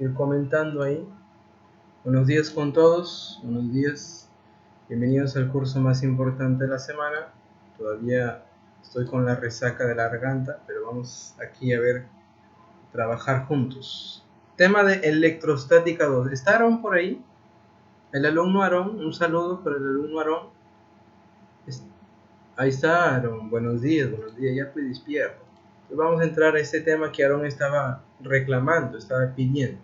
ir comentando ahí. Buenos días con todos, buenos días. Bienvenidos al curso más importante de la semana. Todavía estoy con la resaca de la garganta, pero vamos aquí a ver, trabajar juntos. Tema de electrostática 2. ¿Está Aarón por ahí? El alumno Aarón, un saludo para el alumno Aarón. Ahí está Aarón, buenos días, ya estoy despierto. Entonces vamos a entrar a este tema que Aarón estaba reclamando, estaba pidiendo.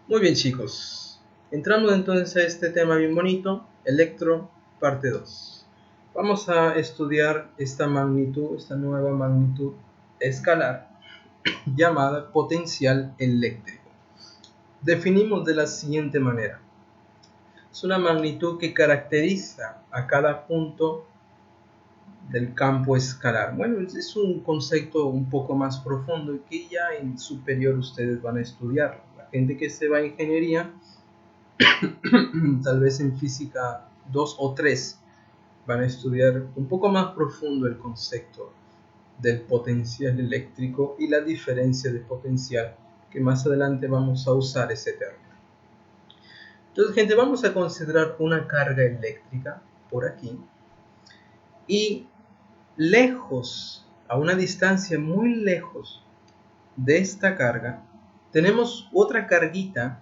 Muy bien, chicos, entramos entonces a este tema bien bonito, electro, parte 2. Vamos a estudiar esta magnitud, esta nueva magnitud escalar llamada potencial eléctrico. Definimos de la siguiente manera. Es una magnitud que caracteriza a cada punto del campo escalar. Bueno, es un concepto un poco más profundo y que ya en superior ustedes van a estudiarlo. La gente que se va a ingeniería, tal vez en física 2 o 3, van a estudiar un poco más profundo el concepto del potencial eléctrico y la diferencia de potencial, que más adelante vamos a usar ese término. Entonces, gente, vamos a considerar una carga eléctrica por aquí y lejos, a una distancia muy lejos de esta carga, tenemos otra carguita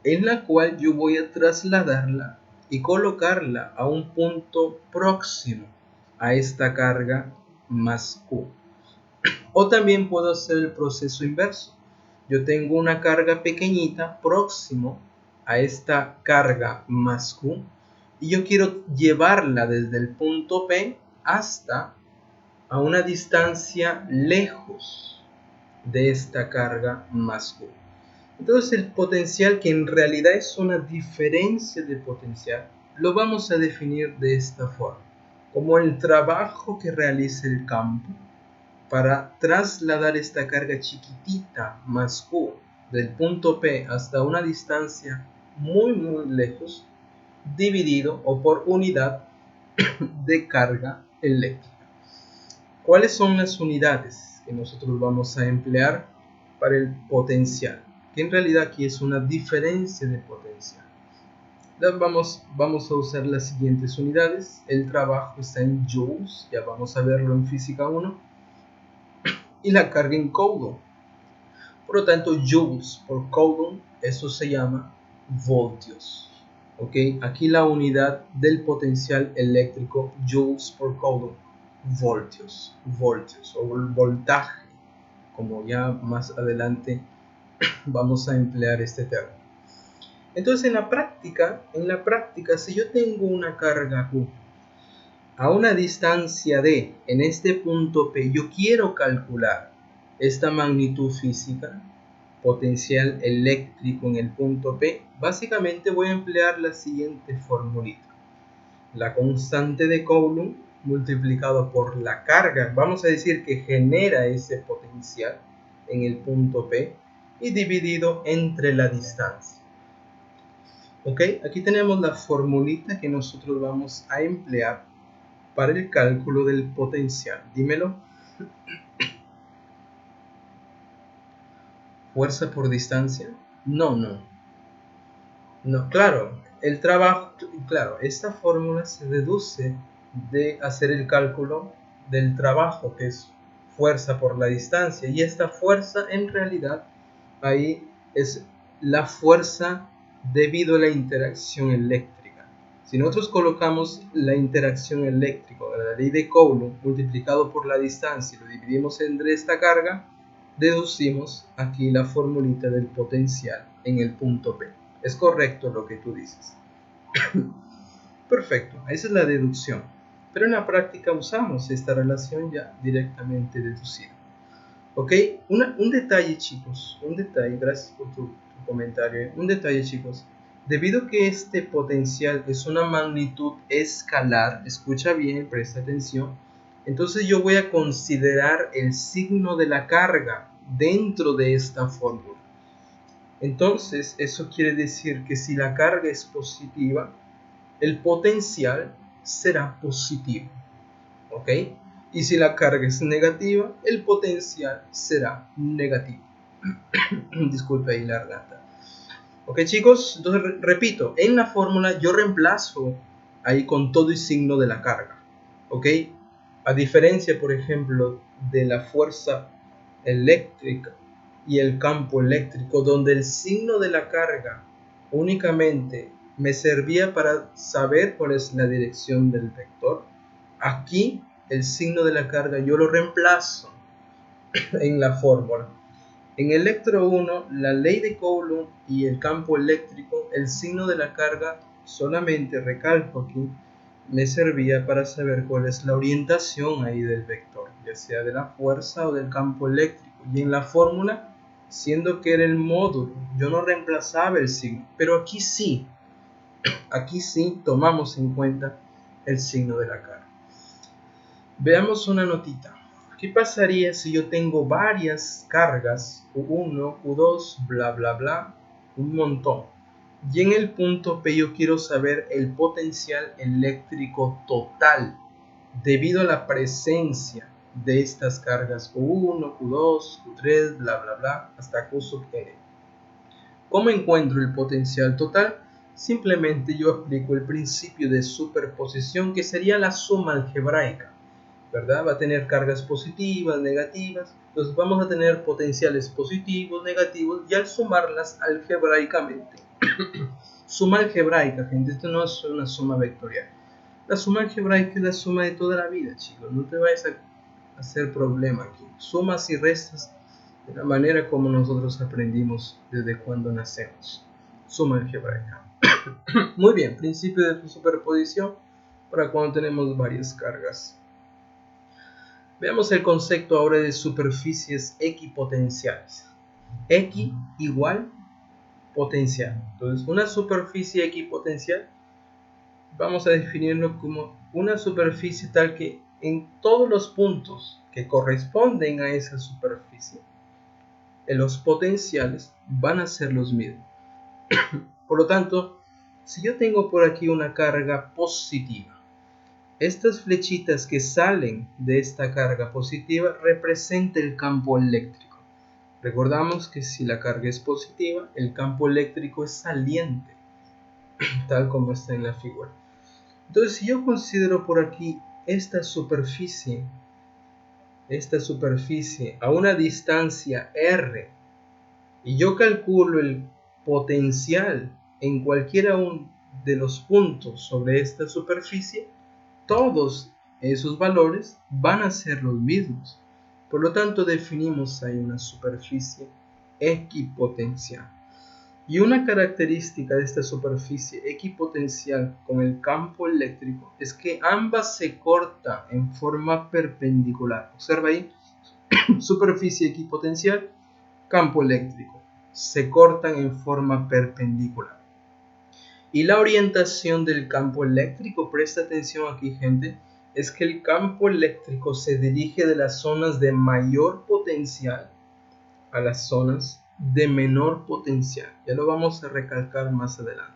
en la cual yo voy a trasladarla y colocarla a un punto próximo a esta carga más Q. O también puedo hacer el proceso inverso. Yo tengo una carga pequeñita próximo a esta carga más Q y yo quiero llevarla desde el punto P hasta a una distancia lejos de esta carga más Q. Entonces el potencial, que en realidad es una diferencia de potencial, lo vamos a definir de esta forma, como el trabajo que realiza el campo para trasladar esta carga chiquitita más Q del punto P hasta una distancia muy lejos, dividido o por unidad de carga eléctrica. ¿Cuáles son las unidades que nosotros vamos a emplear para el potencial? Que en realidad aquí es una diferencia de potencial. Vamos a usar las siguientes unidades. El trabajo está en joules, ya vamos a verlo en física 1. Y la carga en coulomb. Por lo tanto, joules por coulomb, eso se llama voltios. ¿Ok? Aquí la unidad del potencial eléctrico, joules por coulomb. Voltios o el voltaje, como ya más adelante vamos a emplear este término. Entonces en la práctica, si yo tengo una carga Q a una distancia D en este punto P, yo quiero calcular esta magnitud física, potencial eléctrico en el punto P, básicamente voy a emplear la siguiente formulita. La constante de Coulomb multiplicado por la carga, vamos a decir que genera ese potencial en el punto P, y dividido entre la distancia. Ok, aquí tenemos la formulita que nosotros vamos a emplear para el cálculo del potencial. Dímelo. ¿Fuerza por distancia? No, claro, el trabajo, claro, esta fórmula se deduce de hacer el cálculo del trabajo, que es fuerza por la distancia, y esta fuerza en realidad ahí es la fuerza debido a la interacción eléctrica. Si nosotros colocamos la interacción eléctrica de la ley de Coulomb multiplicado por la distancia y lo dividimos entre esta carga, deducimos aquí la formulita del potencial en el punto P. Es correcto lo que tú dices. Perfecto, esa es la deducción. Pero en la práctica usamos esta relación ya directamente deducida. Ok, un detalle, chicos, gracias por tu comentario. Un detalle, chicos, debido a que este potencial es una magnitud escalar, escucha bien, presta atención, entonces yo voy a considerar el signo de la carga dentro de esta fórmula. Entonces, eso quiere decir que si la carga es positiva, el potencial será positivo. ¿Ok? Y si la carga es negativa, el potencial será negativo. Disculpe ahí la garganta. Ok, chicos, entonces repito, en la fórmula yo reemplazo ahí con todo y signo de la carga. Ok, a diferencia, por ejemplo, de la fuerza eléctrica y el campo eléctrico, donde el signo de la carga únicamente me servía para saber cuál es la dirección del vector. Aquí el signo de la carga yo lo reemplazo en la fórmula. En electro 1, la ley de Coulomb y el campo eléctrico, el signo de la carga solamente, recalco aquí, me servía para saber cuál es la orientación ahí del vector, ya sea de la fuerza o del campo eléctrico. Y en la fórmula, siendo que era el módulo, yo no reemplazaba el signo, pero aquí sí tomamos en cuenta el signo de la carga. Veamos una notita. ¿Qué pasaría si yo tengo varias cargas, Q1, Q2, bla, bla, bla, un montón? Y en el punto P yo quiero saber el potencial eléctrico total debido a la presencia de estas cargas Q1, Q2, Q3, bla, bla, bla, hasta Q sub N. ¿Cómo encuentro el potencial total? Simplemente yo aplico el principio de superposición, que sería la suma algebraica, ¿verdad? Va a tener cargas positivas, negativas, entonces vamos a tener potenciales positivos, negativos, y al sumarlas algebraicamente. Suma algebraica, gente, esto no es una suma vectorial. La suma algebraica es la suma de toda la vida, chicos, no te vayas a hacer problema aquí. Sumas y restas de la manera como nosotros aprendimos desde cuando nacemos. Suma algebraica. Muy bien, principio de superposición para cuando tenemos varias cargas. Veamos el concepto ahora de superficies equipotenciales. Equi igual potencial. Entonces, una superficie equipotencial vamos a definirlo como una superficie tal que en todos los puntos que corresponden a esa superficie, los potenciales van a ser los mismos. Por lo tanto, si yo tengo por aquí una carga positiva, estas flechitas que salen de esta carga positiva representan el campo eléctrico. Recordamos que si la carga es positiva, el campo eléctrico es saliente, tal como está en la figura. Entonces, si yo considero por aquí esta superficie a una distancia R, y yo calculo el potencial en cualquiera de los puntos sobre esta superficie, todos esos valores van a ser los mismos. Por lo tanto, definimos ahí una superficie equipotencial. Y una característica de esta superficie equipotencial con el campo eléctrico es que ambas se cortan en forma perpendicular. Observa ahí, superficie equipotencial, campo eléctrico, se cortan en forma perpendicular. Y la orientación del campo eléctrico, presta atención aquí, gente, es que el campo eléctrico se dirige de las zonas de mayor potencial a las zonas de menor potencial. Ya lo vamos a recalcar más adelante.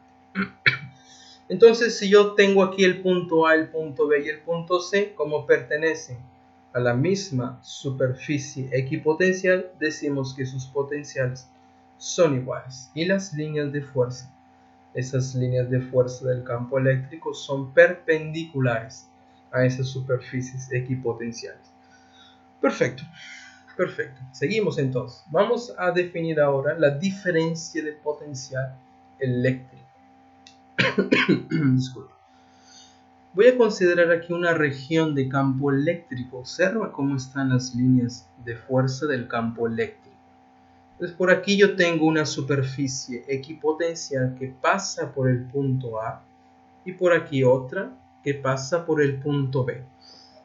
Entonces, si yo tengo aquí el punto A, el punto B y el punto C, como pertenecen a la misma superficie equipotencial, decimos que sus potenciales son iguales. Y las líneas de fuerza, esas líneas de fuerza del campo eléctrico, son perpendiculares a esas superficies equipotenciales. Perfecto. Perfecto. Seguimos entonces. Vamos a definir ahora la diferencia de potencial eléctrico. Disculpa. Voy a considerar aquí una región de campo eléctrico. Observa cómo están las líneas de fuerza del campo eléctrico. Entonces, por aquí yo tengo una superficie equipotencial que pasa por el punto A y por aquí otra que pasa por el punto B.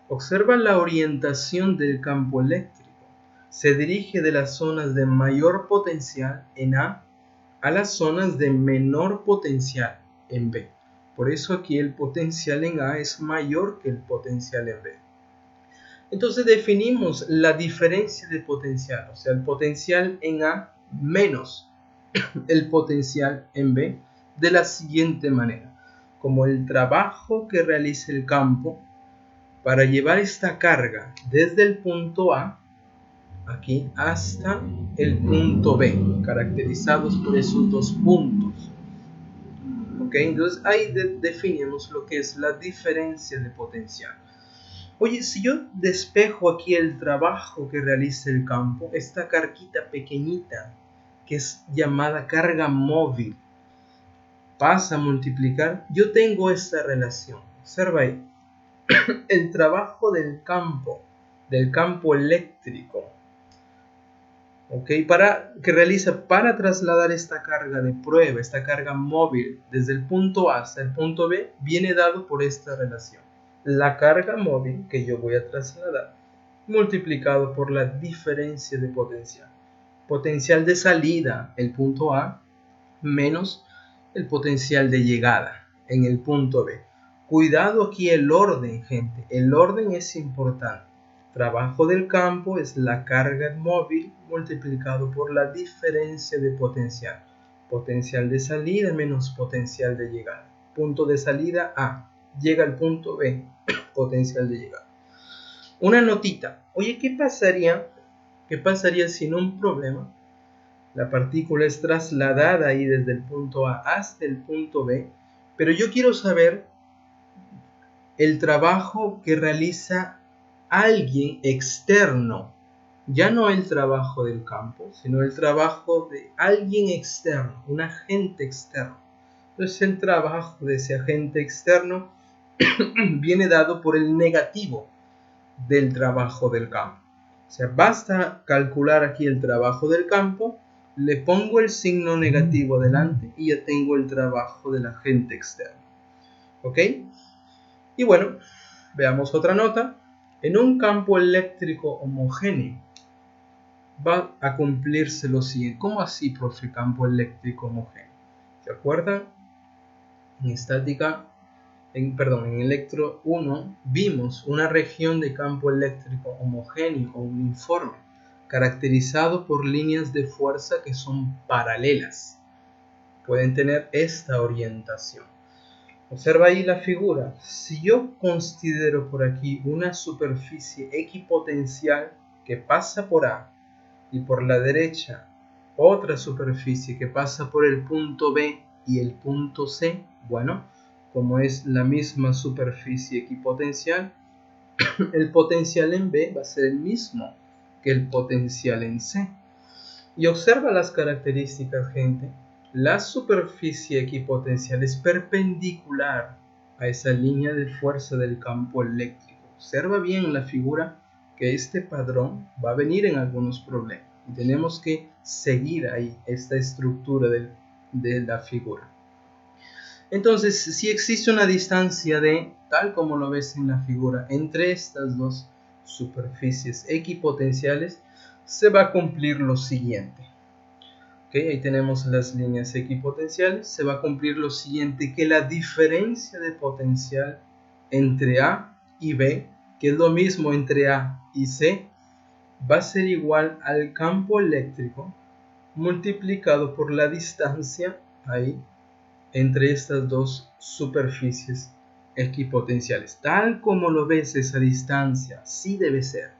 Observa la orientación del campo eléctrico. Se dirige de las zonas de mayor potencial en A a las zonas de menor potencial en B. Por eso aquí el potencial en A es mayor que el potencial en B. Entonces definimos la diferencia de potencial, o sea, el potencial en A menos el potencial en B, de la siguiente manera: como el trabajo que realiza el campo para llevar esta carga desde el punto A aquí hasta el punto B, caracterizados por esos dos puntos. ¿Ok? Entonces ahí definimos lo que es la diferencia de potencial. Oye, si yo despejo aquí el trabajo que realiza el campo, esta carguita pequeñita que es llamada carga móvil, pasa a multiplicar, yo tengo esta relación. Observa ahí, el trabajo del campo eléctrico, ¿ok? Que realiza para trasladar esta carga de prueba, esta carga móvil desde el punto A hasta el punto B, viene dado por esta relación. La carga móvil que yo voy a trasladar multiplicado por la diferencia de potencial. Potencial de salida, el punto A, menos el potencial de llegada en el punto B. Cuidado aquí el orden, gente. El orden es importante. Trabajo del campo es la carga móvil multiplicado por la diferencia de potencial. Potencial de salida menos potencial de llegada. Punto de salida A. Llega al punto B. Potencial de llegada. Una notita. Oye, ¿qué pasaría si en un problema la partícula es trasladada ahí desde el punto A hasta el punto B, pero yo quiero saber el trabajo que realiza alguien externo, ya no el trabajo del campo, sino el trabajo de alguien externo, un agente externo? Entonces el trabajo de ese agente externo viene dado por el negativo del trabajo del campo. O sea, basta calcular aquí el trabajo del campo, le pongo el signo negativo delante y ya tengo el trabajo del agente externo. ¿Ok? Y bueno, veamos otra nota. En un campo eléctrico homogéneo va a cumplirse lo siguiente. ¿Cómo así, profe, campo eléctrico homogéneo? ¿Se acuerdan? En estática, en electro 1 vimos una región de campo eléctrico homogéneo o uniforme, caracterizado por líneas de fuerza que son paralelas. Pueden tener esta orientación. Observa ahí la figura. Si yo considero por aquí una superficie equipotencial que pasa por A y por la derecha otra superficie que pasa por el punto B y el punto C, bueno, como es la misma superficie equipotencial, el potencial en B va a ser el mismo que el potencial en C. Y observa las características, gente. La superficie equipotencial es perpendicular a esa línea de fuerza del campo eléctrico. Observa bien la figura, que este patrón va a venir en algunos problemas. Y tenemos que seguir ahí esta estructura de la figura. Entonces, si existe una distancia de, tal como lo ves en la figura, entre estas dos superficies equipotenciales, se va a cumplir lo siguiente. Okay, ahí tenemos las líneas equipotenciales. Se va a cumplir lo siguiente, que la diferencia de potencial entre A y B, que es lo mismo entre A y C, va a ser igual al campo eléctrico multiplicado por la distancia ahí entre estas dos superficies equipotenciales. Tal como lo ves, esa distancia sí debe ser.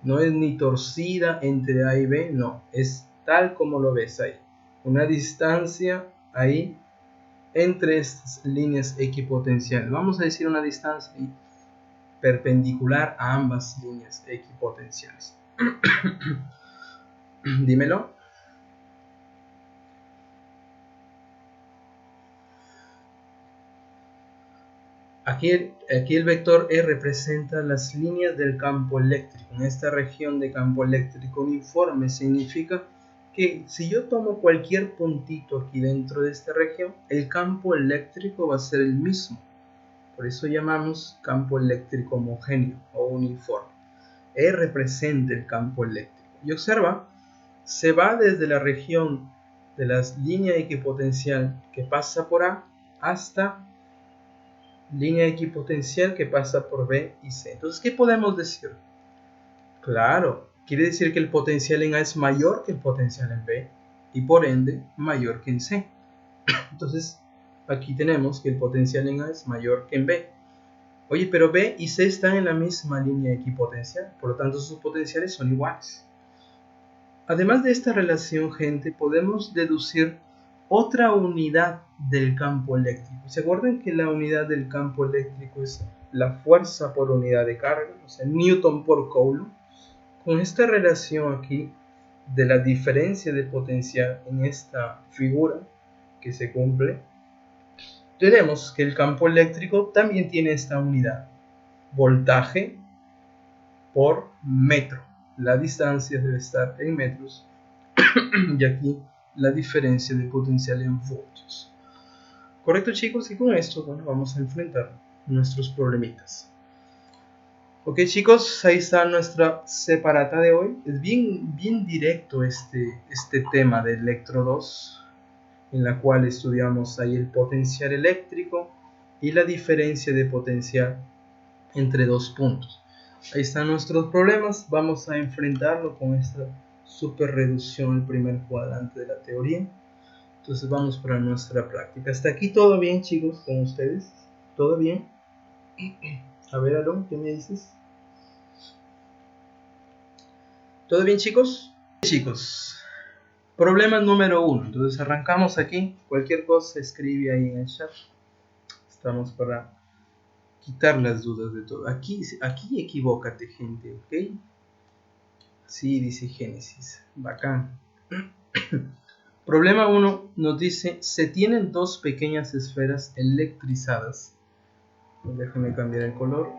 No es ni torcida entre A y B, no, es tal como lo ves ahí. Una distancia ahí entre estas líneas equipotenciales. Vamos a decir una distancia ahí perpendicular a ambas líneas equipotenciales. Dímelo. Aquí el vector E representa las líneas del campo eléctrico. En esta región de campo eléctrico uniforme significa que si yo tomo cualquier puntito aquí dentro de esta región, el campo eléctrico va a ser el mismo. Por eso llamamos campo eléctrico homogéneo o uniforme. E representa el campo eléctrico. Y observa, se va desde la región de la línea equipotencial que pasa por A hasta línea equipotencial que pasa por B y C. Entonces, ¿qué podemos decir? Claro, quiere decir que el potencial en A es mayor que el potencial en B y por ende mayor que en C. Entonces, aquí tenemos que el potencial en A es mayor que en B. Oye, pero B y C están en la misma línea equipotencial, por lo tanto sus potenciales son iguales. Además de esta relación, gente, podemos deducir otra unidad del campo eléctrico. ¿Se acuerdan que la unidad del campo eléctrico es la fuerza por unidad de carga? O sea, Newton por Coulomb. Con esta relación aquí de la diferencia de potencial en esta figura que se cumple, tenemos que el campo eléctrico también tiene esta unidad, voltaje por metro. La distancia debe estar en metros y aquí la diferencia de potencial en voltios. Correcto, chicos, y con esto, bueno, vamos a enfrentar nuestros problemitas. Ok, chicos, ahí está nuestra separata de hoy. Es bien directo este tema de Electro 2, en la cual estudiamos ahí el potencial eléctrico y la diferencia de potencial entre dos puntos. Ahí están nuestros problemas. Vamos a enfrentarlo con esta super reducción al primer cuadrante de la teoría. Entonces vamos para nuestra práctica. Hasta aquí todo bien, chicos, con ustedes. ¿Todo bien? A ver, Alon, ¿qué me dices? ¿Todo bien, chicos? Chicos, problema número 1. Entonces arrancamos aquí. Cualquier cosa escribe ahí en el chat. Estamos para quitar las dudas de todo. Aquí equivócate, gente, ¿ok? Sí, dice Génesis. Bacán. Problema 1 nos dice, se tienen dos pequeñas esferas electrizadas. Déjame cambiar el color.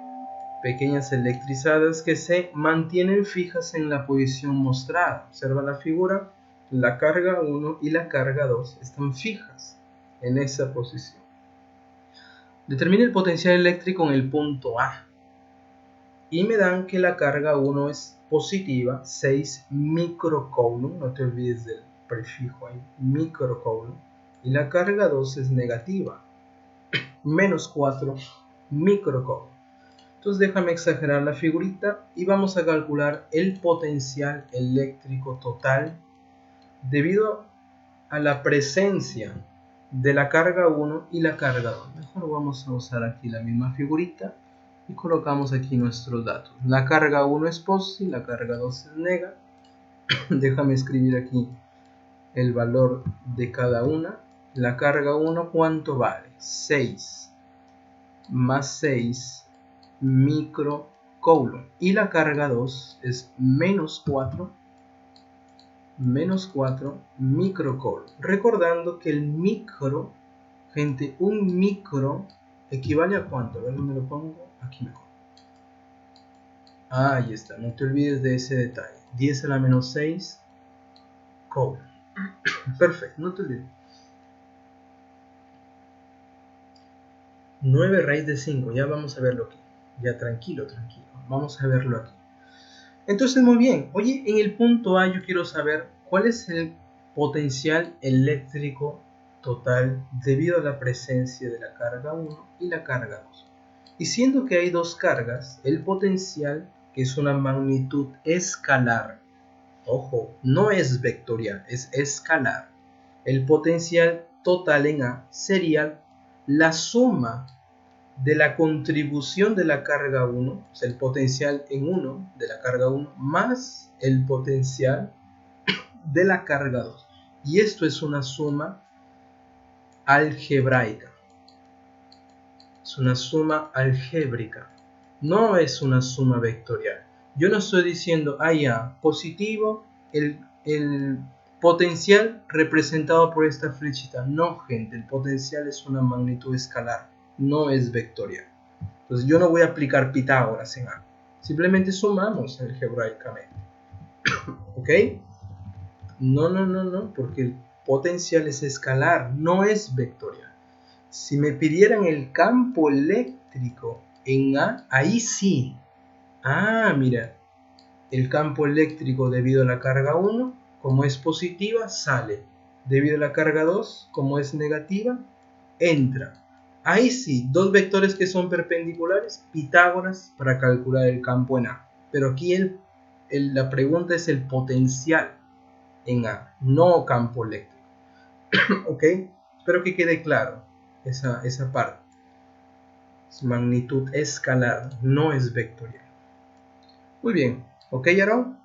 Pequeñas electrizadas que se mantienen fijas en la posición mostrada. Observa la figura. La carga 1 y la carga 2 están fijas en esa posición. Determine el potencial eléctrico en el punto A. Y me dan que la carga 1 es positiva, 6 microcoulomb. No te olvides del prefijo ahí, microcoulomb. Y la carga 2 es negativa, menos 4 microcoulomb. Entonces déjame exagerar la figurita y vamos a calcular el potencial eléctrico total debido a la presencia de la carga 1 y la carga 2. Mejor vamos a usar aquí la misma figurita y colocamos aquí nuestros datos. La carga 1 es positiva, la carga 2 es negativa. Déjame escribir aquí el valor de cada una. La carga 1, ¿cuánto vale? 6 más 6 microcoulomb. Y la carga 2 es menos 4 microcoulomb. Recordando que el micro, gente, un micro equivale a cuánto. A ver dónde lo pongo. Aquí mejor. Ahí está, no te olvides de ese detalle. 10 a la menos 6 coulomb. Perfecto, no te olvides. 9 raíz de 5, ya vamos a verlo aquí. Ya tranquilo. Vamos a verlo aquí. Entonces, muy bien. Oye, en el punto A yo quiero saber cuál es el potencial eléctrico total debido a la presencia de la carga 1 y la carga 2. Y siendo que hay dos cargas, el potencial, que es una magnitud escalar, ojo, no es vectorial, es escalar. El potencial total en A sería la suma de la contribución de la carga 1, o sea, el potencial en 1 de la carga 1, más el potencial de la carga 2. Y esto es una suma algebraica. Es una suma algébrica. No es una suma vectorial. Yo no estoy diciendo, ya, positivo, el potencial representado por esta flechita. No, gente, el potencial es una magnitud escalar, no es vectorial. Entonces yo no voy a aplicar Pitágoras en A. Simplemente sumamos algebraicamente. ¿Ok? No, porque el potencial es escalar, no es vectorial. Si me pidieran el campo eléctrico en A, ahí sí. Mira, el campo eléctrico debido a la carga 1, como es positiva, sale. Debido a la carga 2, como es negativa, entra. Ahí sí, dos vectores que son perpendiculares, Pitágoras para calcular el campo en A. Pero aquí la pregunta es el potencial en A, no campo eléctrico. ¿Ok? Espero que quede claro esa parte. Es magnitud escalar, no es vectorial. Muy bien. ¿Ok, Aaron?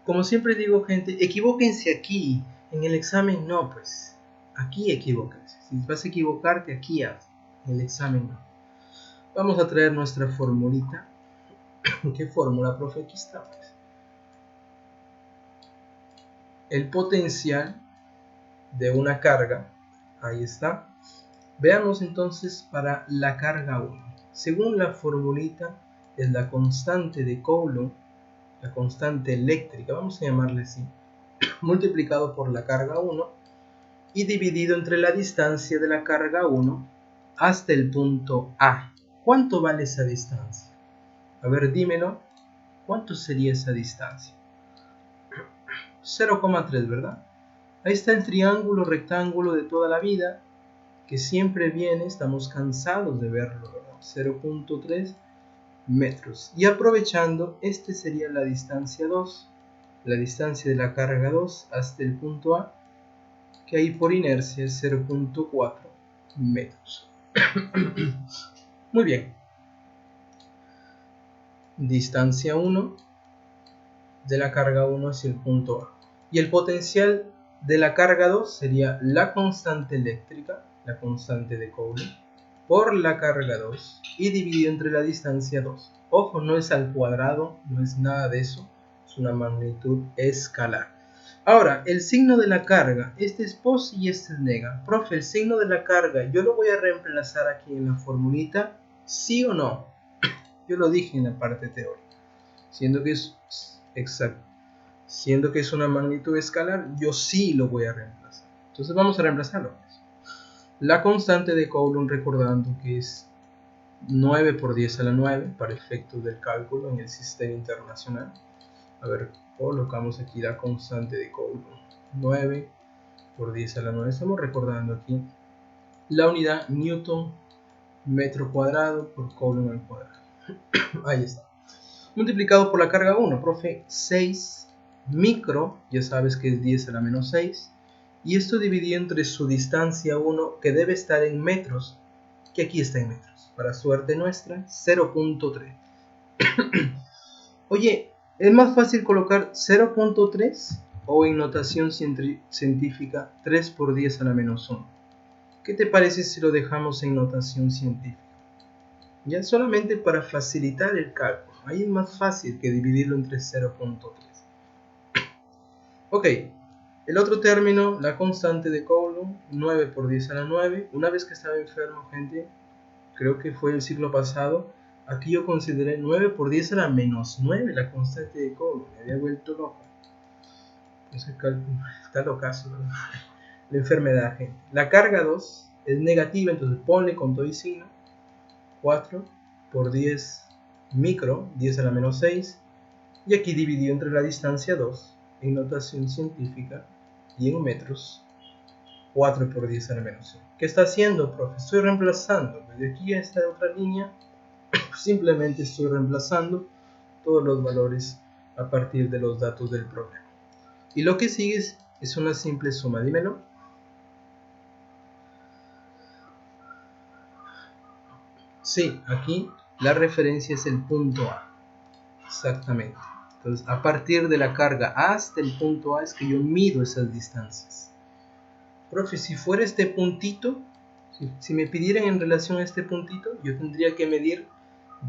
como siempre digo, gente, equivóquense aquí. En el examen no, pues. Aquí equivóquense. Si vas a equivocarte, aquí haz. En el examen no. Vamos a traer nuestra formulita. ¿Qué fórmula, profe? Aquí está, pues. El potencial de una carga. Ahí está. Veamos entonces para la carga 1. Según la formulita, es la constante de Coulomb, la constante eléctrica, vamos a llamarle así, multiplicado por la carga 1 y dividido entre la distancia de la carga 1 hasta el punto A. ¿Cuánto vale esa distancia? A ver, dímelo. ¿Cuánto sería esa distancia? 0,3, ¿verdad? Ahí está el triángulo rectángulo de toda la vida, que siempre viene, estamos cansados de verlo, ¿verdad? 0,3 metros. Y aprovechando, este sería la distancia 2, la distancia de la carga 2 hasta el punto A, que ahí por inercia es 0,4 metros. Muy bien. Distancia 1 de la carga 1 hacia el punto A. Y el potencial de la carga 2 sería la constante eléctrica, la constante de Coulomb, por la carga 2 y dividido entre la distancia 2. Ojo, no es al cuadrado, no es nada de eso, es una magnitud escalar. Ahora, el signo de la carga, este es pos y este es nega. Profe, el signo de la carga, ¿yo lo voy a reemplazar aquí en la formulita? ¿Sí o no? Yo lo dije en la parte teórica. Siendo que es exacto, siendo que es una magnitud escalar, yo sí lo voy a reemplazar. Entonces vamos a reemplazarlo. La constante de Coulomb, recordando que es 9 por 10 a la 9 para efectos del cálculo en el sistema internacional. A ver, colocamos aquí la constante de Coulomb, 9 por 10 a la 9. Estamos recordando aquí la unidad Newton metro cuadrado por Coulomb al cuadrado. Ahí está. Multiplicado por la carga 1, profe, 6 micro, ya sabes que es 10 a la menos 6. Y esto dividido entre su distancia 1, que debe estar en metros, que aquí está en metros. Para suerte nuestra, 0.3. Oye, ¿es más fácil colocar 0.3 o en notación científica 3 por 10 a la menos 1? ¿Qué te parece si lo dejamos en notación científica? Ya solamente para facilitar el cálculo. Ahí es más fácil que dividirlo entre 0.3. Ok, el otro término, la constante de Coulomb, 9 por 10 a la 9. Una vez que estaba enfermo, gente, creo que fue el siglo pasado, aquí yo consideré 9 por 10 a la menos 9, la constante de Coulomb. Me había vuelto loco. Ese cálculo está locazo, ¿verdad? La enfermedad, gente. La carga 2 es negativa, entonces ponle con todo y signo. 4 por 10 micro, 10 a la menos 6. Y aquí dividido entre la distancia 2, en notación científica y en metros, 4 por 10 a la menos 1. ¿Qué está haciendo, profe? Estoy reemplazando. Desde aquí a esta otra línea, simplemente estoy reemplazando todos los valores a partir de los datos del problema. Y lo que sigue es una simple suma. Dímelo. Sí, aquí la referencia es el punto A. Exactamente. Entonces, a partir de la carga hasta el punto A es que yo mido esas distancias. Profe, si fuera este puntito, si me pidieran en relación a este puntito, yo tendría que medir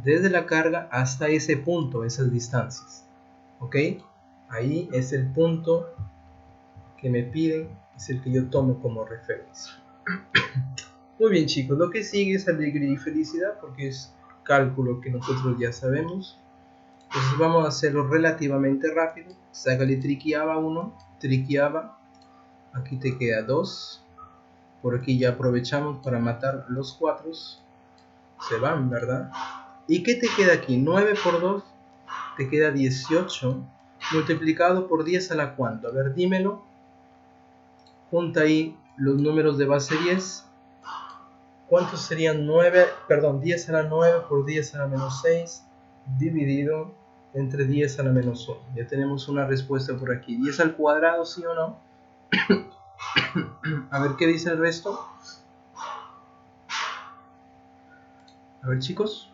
desde la carga hasta ese punto, esas distancias. ¿Ok? Ahí es el punto que me piden, es el que yo tomo como referencia. Muy bien, chicos, lo que sigue es alegría y felicidad, porque es cálculo que nosotros ya sabemos. Entonces vamos a hacerlo relativamente rápido. Sácale triquiaba 1, triquiaba. Aquí te queda 2. Por aquí ya aprovechamos para matar los 4. Se van, ¿verdad? ¿Y qué te queda aquí? 9 por 2 te queda 18. Multiplicado por 10 a la cuánto. A ver, dímelo. Junta ahí los números de base 10. ¿Cuántos serían 10 a la 9 por 10 a la menos 6 dividido entre 10 a la menos 1? Ya tenemos una respuesta por aquí. 10 al cuadrado, ¿sí o no? A ver qué dice el resto. A ver, chicos.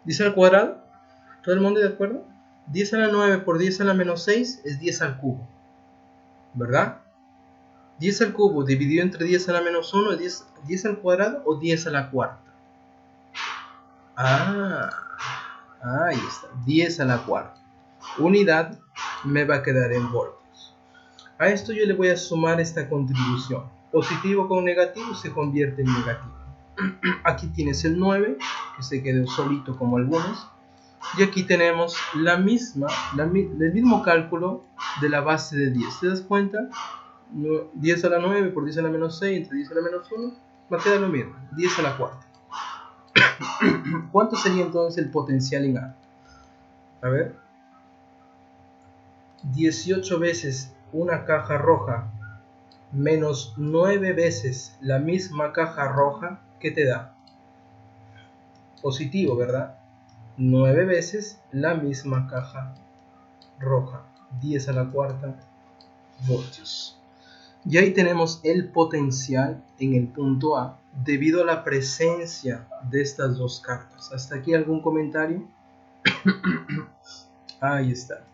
¿10 al cuadrado? ¿Todo el mundo de acuerdo? 10 a la 9 por 10 a la menos 6 es 10 al cubo, ¿verdad? 10 al cubo dividido entre 10 a la menos 1 es 10 al cuadrado o 10 a la cuarta. Ahí está, 10 a la cuarta. Unidad me va a quedar en voltios. A esto yo le voy a sumar esta contribución. Positivo con negativo se convierte en negativo. Aquí tienes el 9, que se quedó solito como algunos. Y aquí tenemos el mismo cálculo de la base de 10. ¿Te das cuenta? 10 a la 9 por 10 a la menos 6 entre 10 a la menos 1 va a quedar lo mismo, 10 a la cuarta. ¿Cuánto sería entonces el potencial en A? A ver, 18 veces una caja roja menos 9 veces la misma caja roja, ¿qué te da? Positivo, ¿verdad? 9 veces la misma caja roja, 10 a la cuarta voltios. Y ahí tenemos el potencial en el punto A debido a la presencia de estas dos cargas. ¿Hasta aquí algún comentario? Ahí está.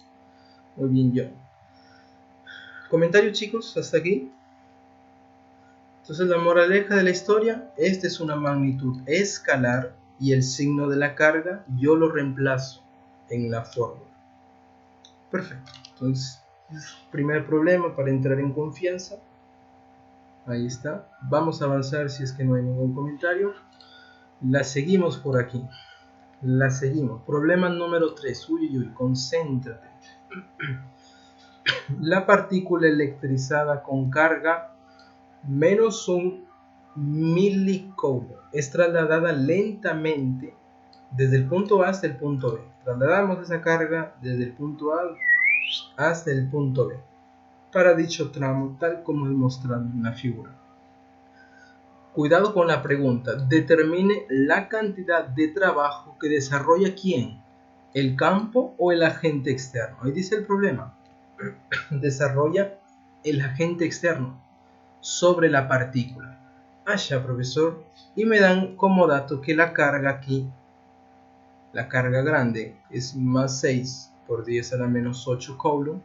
Muy bien, John. ¿Comentario, chicos? ¿Hasta aquí? Entonces la moraleja de la historia, esta es una magnitud escalar y el signo de la carga yo lo reemplazo en la fórmula. Perfecto. Entonces, primer problema para entrar en confianza. Ahí está. Vamos a avanzar si es que no hay ningún comentario. La seguimos por aquí. La seguimos. Problema número 3. Uy, concéntrate. La partícula electrizada con carga menos un milicoulomb es trasladada lentamente desde el punto A hasta el punto B. Trasladamos esa carga desde el punto A hasta el punto B para dicho tramo, tal como es mostrado en la figura. Cuidado con la pregunta. Determine la cantidad de trabajo que desarrolla ¿quién? ¿El campo o el agente externo? Ahí dice el problema. Desarrolla el agente externo sobre la partícula. Ya, profesor. Y me dan como dato que la carga aquí, la carga grande, es más 6 por 10 a la menos 8 coulomb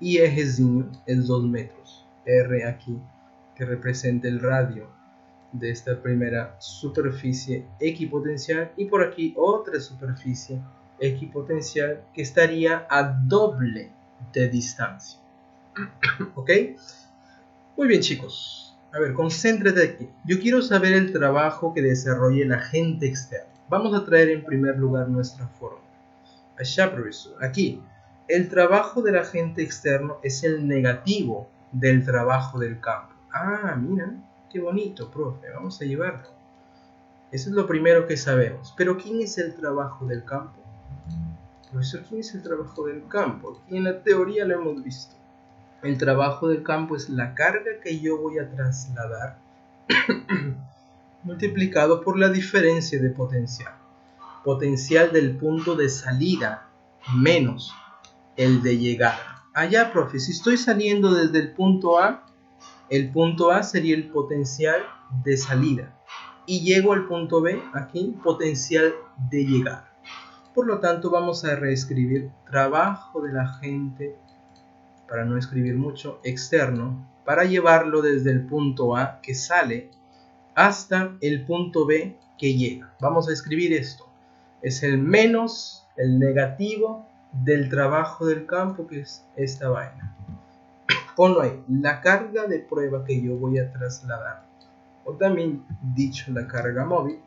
y ejezinho es 2 metros. R aquí, que representa el radio de esta primera superficie equipotencial, y por aquí otra superficie equipotencial que estaría a doble de distancia. ¿Ok? Muy bien, chicos. A ver, concéntrate aquí. Yo quiero saber el trabajo que desarrolla el agente externo. Vamos a traer en primer lugar nuestra fórmula. Allá, profesor. Aquí, el trabajo del agente externo es el negativo del trabajo del campo. Mira. Qué bonito, profe, vamos a llevarlo. Eso es lo primero que sabemos. Pero ¿quién es el trabajo del campo? Profesor, ¿quién es el trabajo del campo? Aquí en la teoría lo hemos visto. El trabajo del campo es la carga que yo voy a trasladar multiplicado por la diferencia de potencial. Potencial del punto de salida menos el de llegada. Allá, profe, si estoy saliendo desde el punto A, el punto A sería el potencial de salida y llego al punto B, aquí potencial de llegada. Por lo tanto vamos a reescribir trabajo del agente, para no escribir mucho, externo, para llevarlo desde el punto A que sale hasta el punto B que llega. Vamos a escribir esto. Es el menos, el negativo del trabajo del campo, que es esta vaina. Ponlo ahí, la carga de prueba que yo voy a trasladar, o también dicho la carga móvil,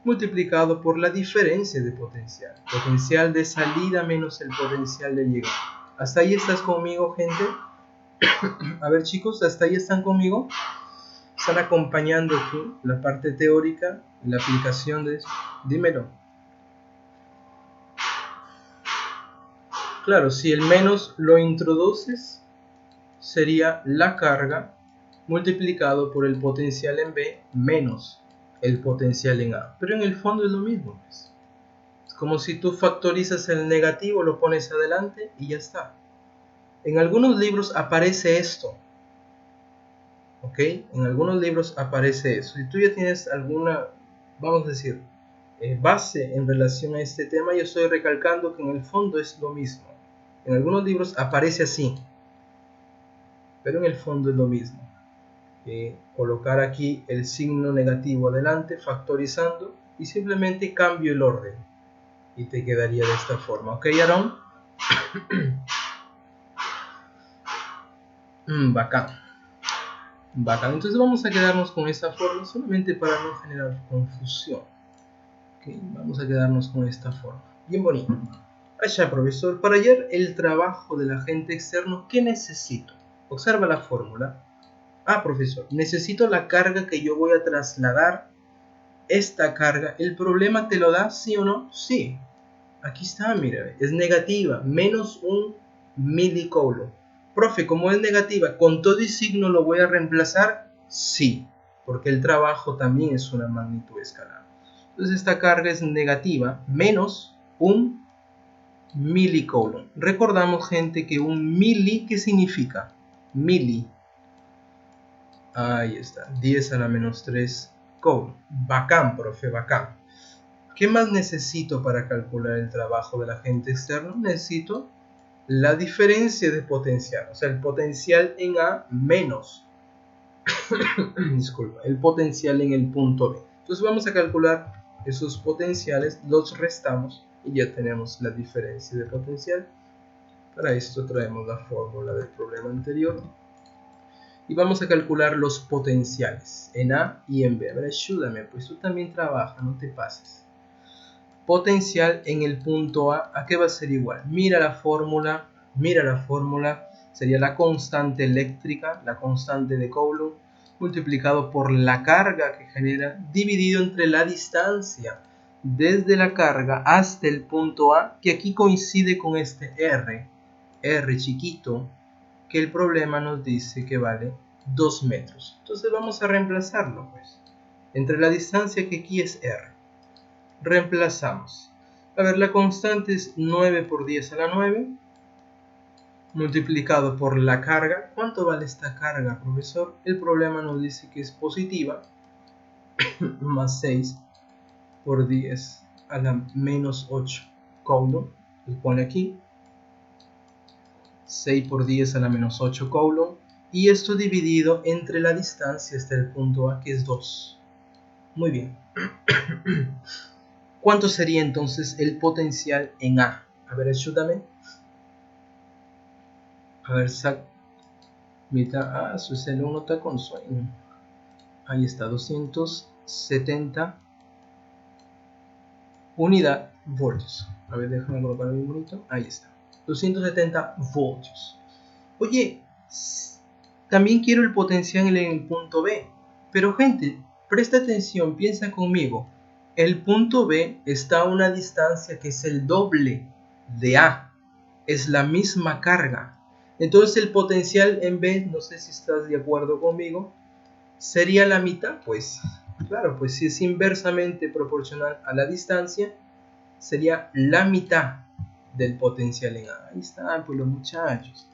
multiplicado por la diferencia de potencial. Potencial de salida menos el potencial de llegada. ¿Hasta ahí estás conmigo, gente? A ver, chicos, ¿hasta ahí están conmigo? ¿Están acompañando aquí la parte teórica, la aplicación de eso? Dímelo. Claro, si el menos lo introduces, sería la carga multiplicado por el potencial en B menos el potencial en A. Pero en el fondo es lo mismo. Pues. Es como si tú factorizas el negativo, lo pones adelante y ya está. En algunos libros aparece esto. ¿Ok? En algunos libros aparece eso. Si tú ya tienes alguna, vamos a decir, base en relación a este tema, yo estoy recalcando que en el fondo es lo mismo. En algunos libros aparece así, pero en el fondo es lo mismo. Colocar aquí el signo negativo adelante, factorizando, y simplemente cambio el orden. Y te quedaría de esta forma. ¿Ok, Aaron? Bacán. Bacán. Entonces vamos a quedarnos con esta forma solamente para no generar confusión. Okay, vamos a quedarnos con esta forma. Bien bonito. Allá, profesor. Para hallar el trabajo del agente externo, ¿qué necesito? Observa la fórmula. Ah, profesor, necesito la carga que yo voy a trasladar. Esta carga, ¿el problema te lo da, sí o no? Sí. Aquí está, mira, es negativa, menos un milicoulomb. Profe, como es negativa, ¿con todo y signo lo voy a reemplazar? Sí, porque el trabajo también es una magnitud escalar. Entonces esta carga es negativa, menos un milicoulomb. Recordamos, gente, que un mili, ¿qué significa? Mili. Ahí está, 10 a la menos 3 coulomb. Bacán, profe, bacán. ¿Qué más necesito para calcular el trabajo del agente externo? Necesito la diferencia de potencial, o sea, el potencial en A menos disculpa, el potencial en el punto B. Entonces vamos a calcular esos potenciales, los restamos y ya tenemos la diferencia de potencial. Para esto traemos la fórmula del problema anterior y vamos a calcular los potenciales en A y en B. A ver, ayúdame, pues tú también trabajas, no te pases. Potencial en el punto ¿a qué va a ser igual? Mira la fórmula, sería la constante eléctrica, la constante de Coulomb, multiplicado por la carga que genera, dividido entre la distancia desde la carga hasta el punto A, que aquí coincide con este R chiquito, que el problema nos dice que vale 2 metros. Entonces vamos a reemplazarlo, pues, entre la distancia que aquí es R. Reemplazamos. A ver, la constante es 9 por 10 a la 9 multiplicado por la carga. ¿Cuánto vale esta carga, profesor? El problema nos dice que es positiva, más 6 por 10 a la menos 8 coulomb. Lo pone aquí. 6 por 10 a la menos 8 coulomb. Y esto dividido entre la distancia hasta el punto A, que es 2. Muy bien. ¿Cuánto sería entonces el potencial en A? A ver, ayúdame. A ver, mitad. Su celular no está con sueño. Ahí está, 270 unidad voltios. A ver, déjame colocar bien bonito. Ahí está, 270 voltios. Oye, también quiero el potencial en el punto B. Pero gente, presta atención, piensa conmigo. El punto B está a una distancia que es el doble de A. Es la misma carga. Entonces el potencial en B, no sé si estás de acuerdo conmigo, sería la mitad. Pues claro, pues si es inversamente proporcional a la distancia, sería la mitad del potencial en A. Ahí están, pues los muchachos.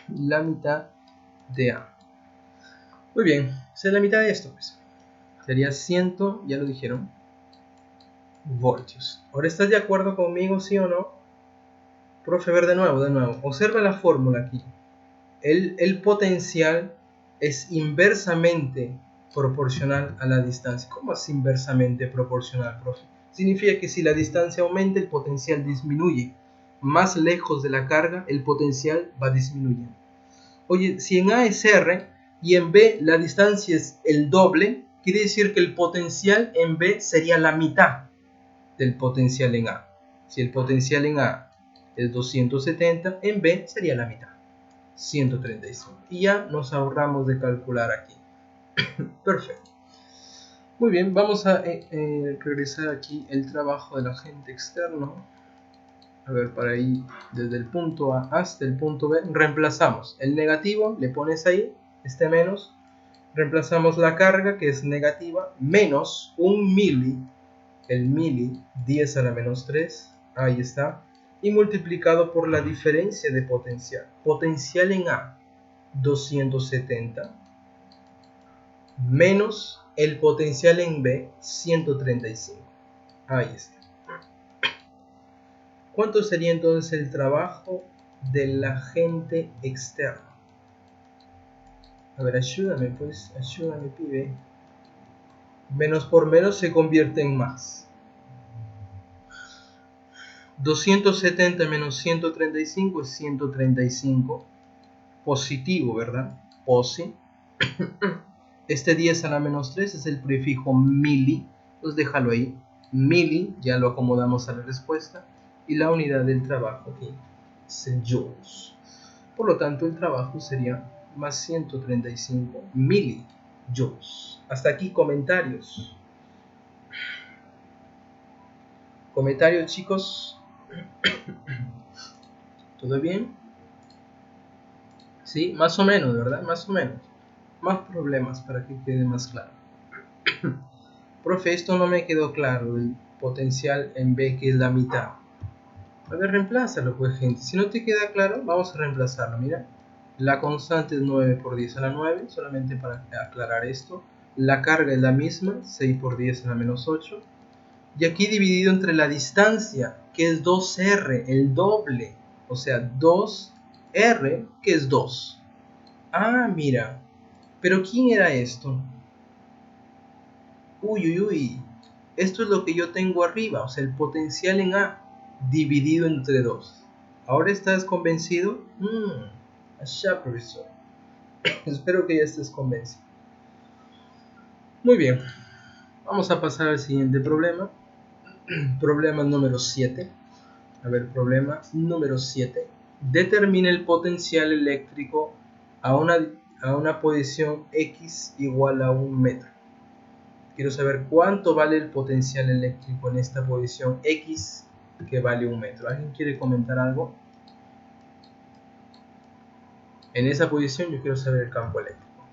La mitad de A. Muy bien, esa es la mitad de esto, pues. Sería 100, ya lo dijeron, voltios. Ahora, ¿estás de acuerdo conmigo, sí o no? Profe, ver de nuevo. Observa la fórmula aquí. El potencial es inversamente proporcional a la distancia. ¿Cómo es inversamente proporcional, profe? Significa que si la distancia aumenta, el potencial disminuye. Más lejos de la carga, el potencial va disminuyendo. Oye, si en A es R y en B la distancia es el doble, quiere decir que el potencial en B sería la mitad del potencial en A. Si el potencial en A es 270, en B sería la mitad, 135. Y ya nos ahorramos de calcular aquí. Perfecto. Muy bien, vamos a regresar aquí el trabajo del agente externo. A ver, para ir desde el punto A hasta el punto B, reemplazamos el negativo, le pones ahí, este menos, reemplazamos la carga, que es negativa, menos un mili, el mili, 10 a la menos 3, ahí está, y multiplicado por la diferencia de potencial. Potencial en A, 270, menos el potencial en B, 135. Ahí está. ¿Cuánto sería entonces el trabajo del agente externo. A ver, ayúdame pues, ayúdame pibe. Menos por menos se convierte en más. 270 menos 135 es 135. Positivo, ¿verdad? Posi. Este 10 a la menos 3 es el prefijo mili. Pues déjalo ahí. Mili, ya lo acomodamos a la respuesta. Y la unidad del trabajo aquí es en joules. Por lo tanto, el trabajo sería más 135 milijoules. Hasta aquí comentarios. Comentarios, chicos. ¿Todo bien? Sí, más o menos, ¿verdad? Más o menos. Más problemas para que quede más claro. Profe, esto no me quedó claro. El potencial en B, que es la mitad. A ver, reemplázalo pues, gente. Si no te queda claro, vamos a reemplazarlo. Mira, la constante es 9 por 10 a la 9, solamente para aclarar esto. La carga es la misma, 6 por 10 a la menos 8. Y aquí dividido entre la distancia, que es 2R, el doble. O sea, 2R, que es 2. Ah, mira. ¿Pero quién era esto? Uy, uy, uy. Esto es lo que yo tengo arriba, o sea, el potencial en A dividido entre 2. ¿Ahora estás convencido? Allá, profesor. Espero que ya estés convencido. Muy bien. Vamos a pasar al siguiente problema. Problema número 7. A ver, problema número 7. Determina el potencial eléctrico a una posición X igual a 1 metro. Quiero saber cuánto vale el potencial eléctrico en esta posición X que vale 1 metro. ¿Alguien quiere comentar algo? En esa posición yo quiero saber el campo eléctrico.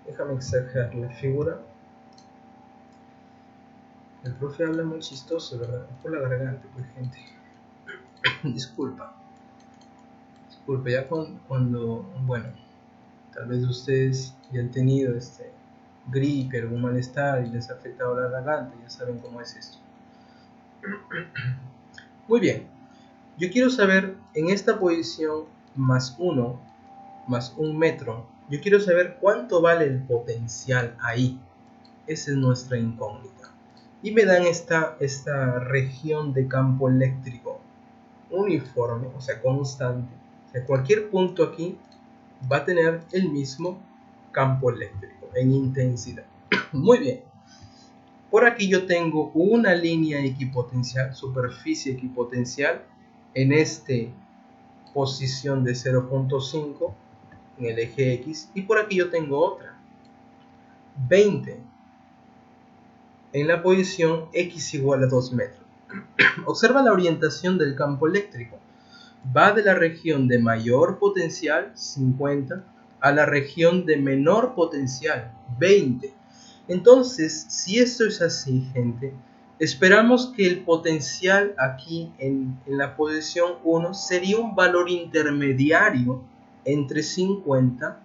Déjame exagerar la figura. El profe habla muy chistoso, ¿verdad? Por la garganta, pues, gente. Disculpa, ya cuando, bueno, tal vez ustedes ya han tenido gripe, algún malestar y les ha afectado la garganta, ya saben cómo es esto. Muy bien, yo quiero saber en esta posición más 1 metro, yo quiero saber cuánto vale el potencial ahí. Esa es nuestra incógnita. Y me dan esta región de campo eléctrico uniforme, o sea, constante. O sea, cualquier punto aquí va a tener el mismo campo eléctrico en intensidad. Muy bien. Por aquí yo tengo una línea equipotencial, superficie equipotencial, en esta posición de 0.5 en el eje X. Y por aquí yo tengo otra, 20, en la posición X igual a 2 metros. Observa la orientación del campo eléctrico. Va de la región de mayor potencial, 50, a la región de menor potencial, 20. Entonces, si esto es así, gente, esperamos que el potencial aquí en la posición 1 sería un valor intermediario entre 50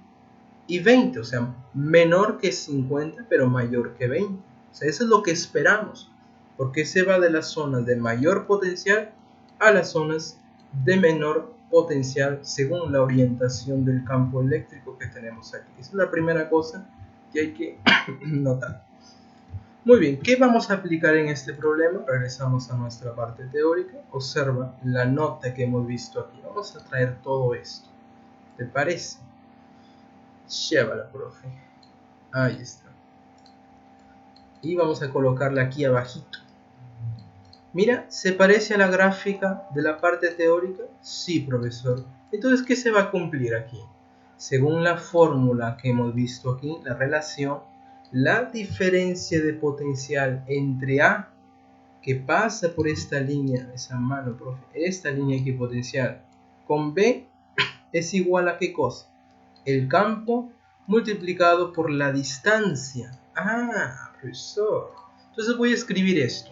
y 20, o sea, menor que 50 pero mayor que 20. O sea, eso es lo que esperamos, porque se va de las zonas de mayor potencial a las zonas de menor potencial según la orientación del campo eléctrico que tenemos aquí. Esa es la primera cosa que hay que notar. Muy bien, ¿qué vamos a aplicar en este problema? Regresamos a nuestra parte teórica. Observa la nota que hemos visto aquí. Vamos a traer todo esto. ¿Te parece? Llévala, profe. Ahí está. Y vamos a colocarla aquí abajito. Mira, ¿se parece a la gráfica de la parte teórica? Sí, profesor. Entonces, ¿qué se va a cumplir aquí? Según la fórmula que hemos visto aquí, la relación, la diferencia de potencial entre A, que pasa por esta línea, esa mano, profe, esta línea equipotencial, con B, es igual a ¿qué cosa? El campo multiplicado por la distancia. Ah, profesor. Entonces voy a escribir esto.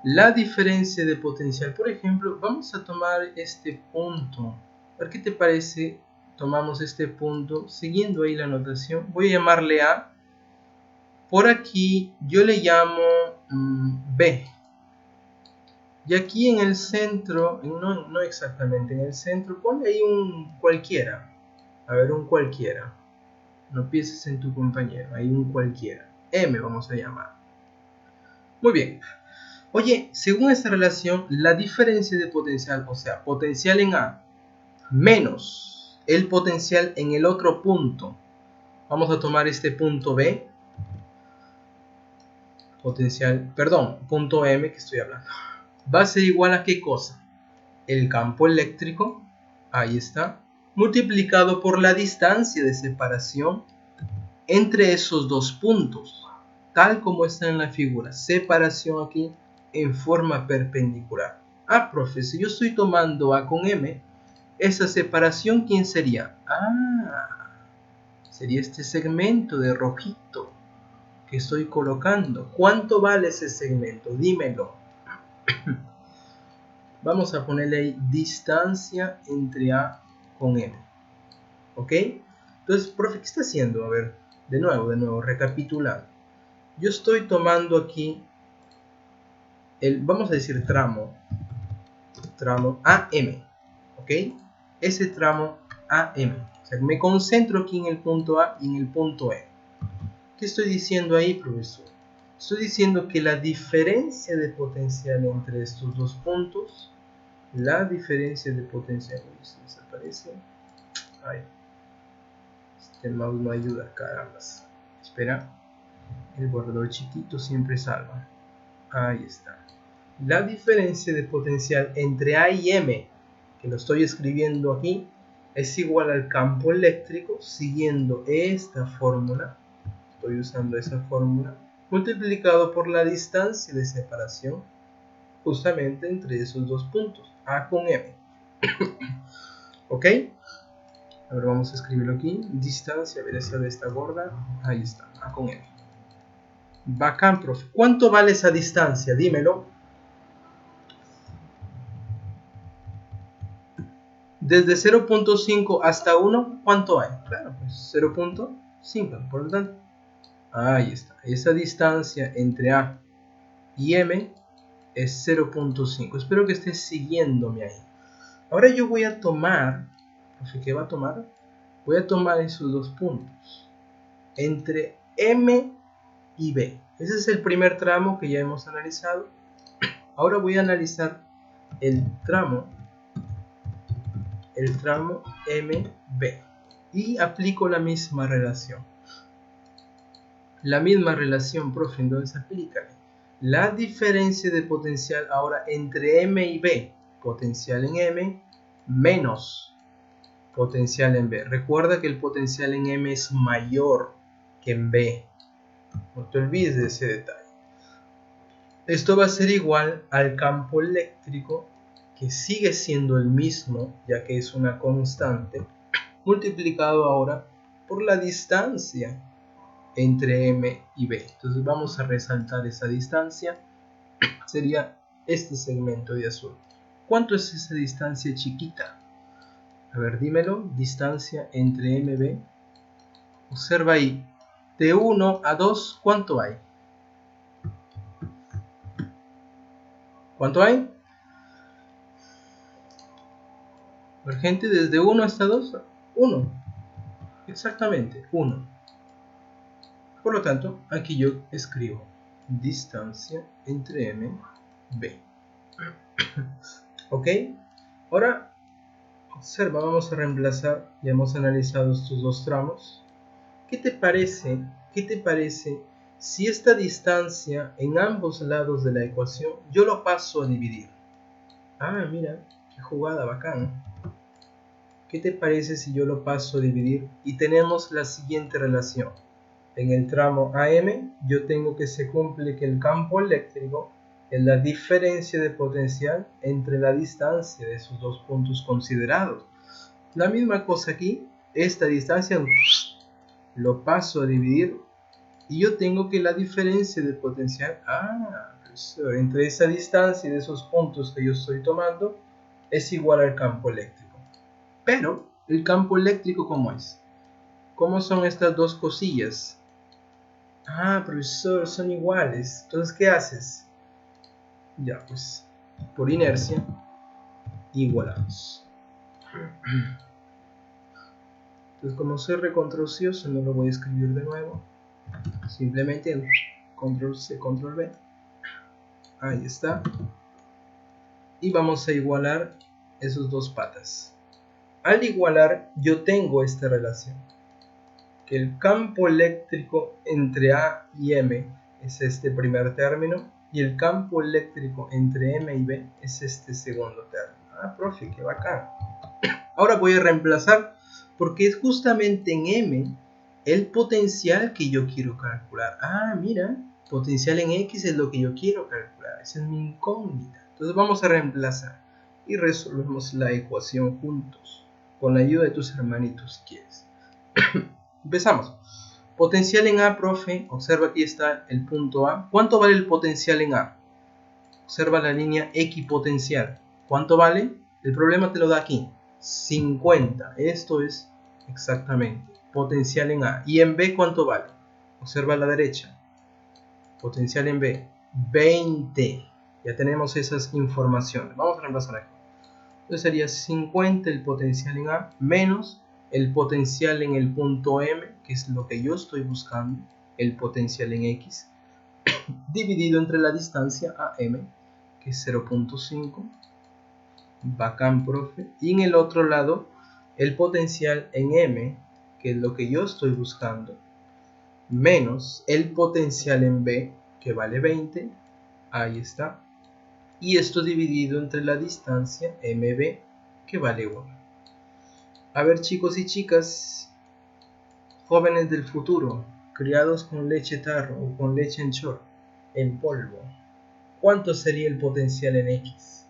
La diferencia de potencial, por ejemplo, vamos a tomar este punto. A ver qué te parece. Tomamos este punto, siguiendo ahí la notación. Voy a llamarle A. Por aquí yo le llamo B. Y aquí en el centro, no exactamente en el centro, ponle ahí un cualquiera. A ver, un cualquiera. No pienses en tu compañero, hay un cualquiera. M vamos a llamar. Muy bien. Oye, según esta relación, la diferencia de potencial, o sea, potencial en A menos el potencial en el otro punto. Vamos a tomar este punto B. Potencial, perdón, punto M que estoy hablando. Va a ser igual a ¿qué cosa? El campo eléctrico, ahí está, multiplicado por la distancia de separación entre esos dos puntos, tal como está en la figura. Separación aquí en forma perpendicular. Ah, profe, si yo estoy tomando A con M, esa separación, ¿quién sería? Ah, sería este segmento de rojito que estoy colocando. ¿Cuánto vale ese segmento? Dímelo. Vamos a ponerle ahí distancia entre A con M. ¿Ok? Entonces, profe, ¿qué está haciendo? A ver, de nuevo, recapitulando. Yo estoy tomando aquí vamos a decir tramo AM. ¿Ok? Ese tramo AM. O sea, me concentro aquí en el punto A y en el punto E. ¿Qué estoy diciendo ahí, profesor? Estoy diciendo que la diferencia de potencial entre estos dos puntos, la diferencia de potencial, ¿se desaparece? Ay, este mouse no ayuda, carambas. Espera, el guardador chiquito siempre salva. Ahí está. La diferencia de potencial entre A y M, que lo estoy escribiendo aquí, es igual al campo eléctrico siguiendo esta fórmula. Estoy usando esa fórmula multiplicado por la distancia de separación justamente entre esos dos puntos, A con M. ¿Ok? Ahora vamos a escribirlo aquí. Distancia, a ver esa de esta gorda. Ahí está, A con M. Bacán, profe. ¿Cuánto vale esa distancia? Dímelo. Desde 0.5 hasta 1, ¿cuánto hay? Claro, pues 0.5, por lo tanto. Ahí está. Esa distancia entre A y M es 0.5. Espero que estés siguiéndome ahí. Ahora yo voy a tomar, ¿qué va a tomar? Voy a tomar esos dos puntos entre M y B. Ese es el primer tramo que ya hemos analizado. Ahora voy a analizar el tramo MB y aplico la misma relación. La misma relación, profe, entonces aplícale. La diferencia de potencial ahora entre M y B, potencial en M menos potencial en B. Recuerda que el potencial en M es mayor que en B. No te olvides de ese detalle. Esto va a ser igual al campo eléctrico, que sigue siendo el mismo, ya que es una constante, multiplicado ahora por la distancia entre M y B. Entonces vamos a resaltar esa distancia. Sería este segmento de azul. ¿Cuánto es esa distancia chiquita? A ver, dímelo. Distancia entre M y B. Observa ahí. De 1 a 2, ¿cuánto hay? ¿Cuánto hay? A ver, gente, desde 1 hasta 2, 1. Exactamente, 1. Por lo tanto, aquí yo escribo distancia entre M y B. ¿Ok? Ahora, observa, vamos a reemplazar, ya hemos analizado estos dos tramos. ¿Qué te parece si esta distancia en ambos lados de la ecuación yo lo paso a dividir? Ah, mira, qué jugada bacán. ¿Qué te parece si yo lo paso a dividir y tenemos la siguiente relación? En el tramo AM yo tengo que se cumple que el campo eléctrico es la diferencia de potencial entre la distancia de esos dos puntos considerados. La misma cosa aquí, esta distancia lo paso a dividir y yo tengo que la diferencia de potencial entre esa distancia y de esos puntos que yo estoy tomando es igual al campo eléctrico. Pero el campo eléctrico, ¿cómo es? ¿Cómo son estas dos cosillas? Ah, profesor, son iguales. Entonces, ¿qué haces? Ya, pues, por inercia, igualamos. Entonces, como soy recontrocioso, no lo voy a escribir de nuevo. Simplemente control C, control V. Ahí está. Y vamos a igualar esos dos patas. Al igualar, yo tengo esta relación. Que el campo eléctrico entre A y M es este primer término. Y el campo eléctrico entre M y B es este segundo término. Ah, profe, qué bacán. Ahora voy a reemplazar porque es justamente en M el potencial que yo quiero calcular. Ah, mira, potencial en X es lo que yo quiero calcular. Esa es mi incógnita. Entonces vamos a reemplazar y resolvemos la ecuación juntos. Con la ayuda de tus hermanitos si quieres. Empezamos. Potencial en A, profe. Observa, aquí está el punto A. ¿Cuánto vale el potencial en A? Observa la línea equipotencial. ¿Cuánto vale? El problema te lo da aquí. 50. Esto es exactamente potencial en A. ¿Y en B cuánto vale? Observa a la derecha. Potencial en B. 20. Ya tenemos esas informaciones. Vamos a reemplazar aquí. Entonces sería 50 el potencial en A menos el potencial en el punto M, que es lo que yo estoy buscando, el potencial en X, dividido entre la distancia AM, que es 0.5. Bacán, profe. Y en el otro lado, el potencial en M, que es lo que yo estoy buscando, menos el potencial en B, que vale 20. Ahí está. Y esto dividido entre la distancia MB, que vale 1. A ver, chicos y chicas, jóvenes del futuro, criados con leche tarro o con leche en short, en polvo, ¿cuánto sería el potencial en X?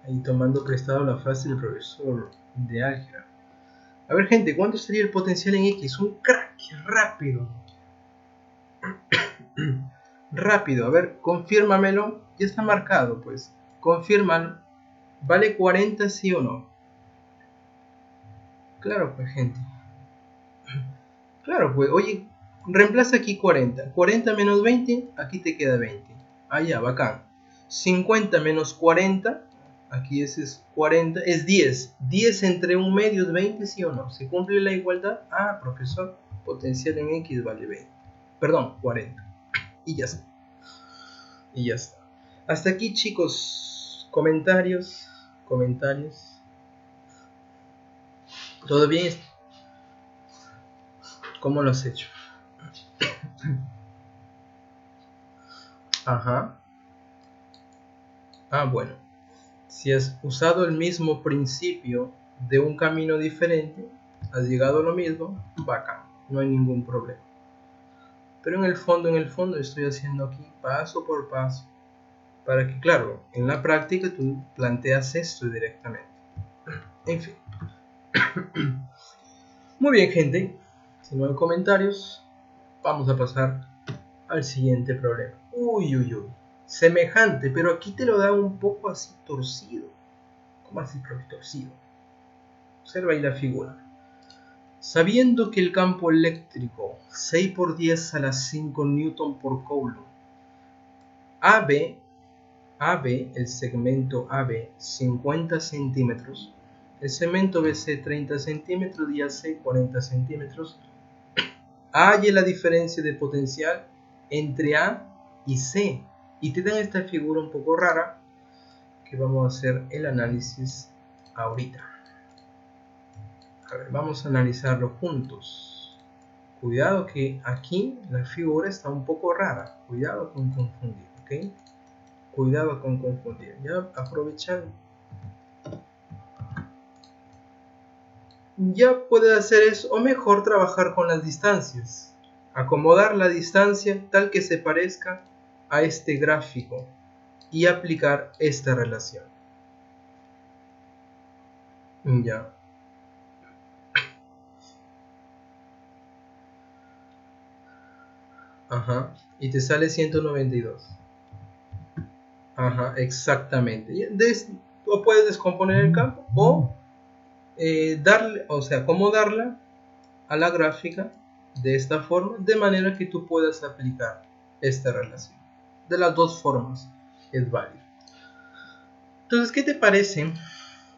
Ahí tomando prestado la frase del profesor de álgebra. A ver, gente, ¿cuánto sería el potencial en X? Un crack, rápido. Rápido, a ver, confírmamelo. Ya está marcado, pues. Confírmalo. ¿Vale 40 sí o no? Claro, pues, gente. Claro, pues, oye, reemplaza aquí 40. 40 menos 20, aquí te queda 20. Ah, ya, bacán. 50 menos 40, aquí ese es 40, es 10. 10 entre un medio es 20, ¿sí o no? ¿Se cumple la igualdad? Ah, profesor, potencial en X vale 20. Perdón, 40. Y ya está. Y ya está. Hasta aquí, chicos. Comentarios. ¿Todo bien? ¿Cómo lo has hecho? Ajá. Ah, bueno. Si has usado el mismo principio de un camino diferente, has llegado a lo mismo, bacán. No hay ningún problema. Pero en el fondo estoy haciendo aquí paso por paso. Para que, claro, en la práctica tú planteas esto directamente. En fin. Muy bien, gente. Si no hay comentarios, vamos a pasar al siguiente problema. Uy. Semejante, pero aquí te lo da un poco así torcido. ¿Cómo así torcido? Observa ahí la figura. Sabiendo que el campo eléctrico 6 por 10 a la 5 Newton por Coulomb, AB, el segmento AB 50 centímetros, el segmento BC 30 centímetros y AC 40 centímetros, halle la diferencia de potencial entre A y C. Y te dan esta figura un poco rara que vamos a hacer el análisis ahorita. A ver, vamos a analizarlo juntos. Cuidado que aquí la figura está un poco rara. Cuidado con confundir, ¿ok? Cuidado con confundir. Ya aprovechando. Ya puedes hacer eso o mejor trabajar con las distancias. Acomodar la distancia tal que se parezca a este gráfico y aplicar esta relación. Ya. Ajá. Y te sale 192. Ajá, exactamente. O puedes descomponer el campo o darle, o sea, acomodarla a la gráfica de esta forma, de manera que tú puedas aplicar esta relación. De las dos formas es válido. Entonces, ¿qué te parece?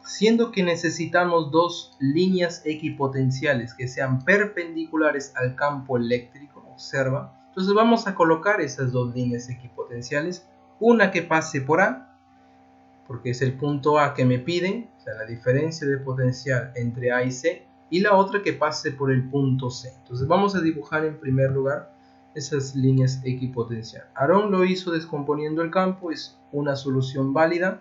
Siendo que necesitamos dos líneas equipotenciales que sean perpendiculares al campo eléctrico, observa. Entonces vamos a colocar esas dos líneas equipotenciales, una que pase por A, porque es el punto A que me piden, o sea, la diferencia de potencial entre A y C, y la otra que pase por el punto C. Entonces vamos a dibujar en primer lugar esas líneas equipotenciales. Aarón lo hizo descomponiendo el campo, es una solución válida,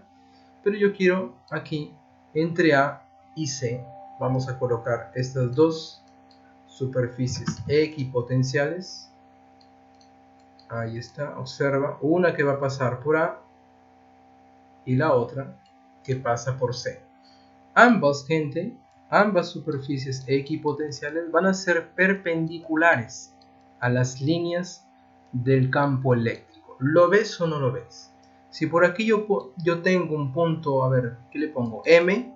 pero yo quiero aquí entre A y C, vamos a colocar estas dos superficies equipotenciales. Ahí está, observa, una que va a pasar por A y la otra que pasa por C. Ambas superficies equipotenciales van a ser perpendiculares a las líneas del campo eléctrico. ¿Lo ves o no lo ves? Si por aquí yo tengo un punto, a ver, ¿qué le pongo? M,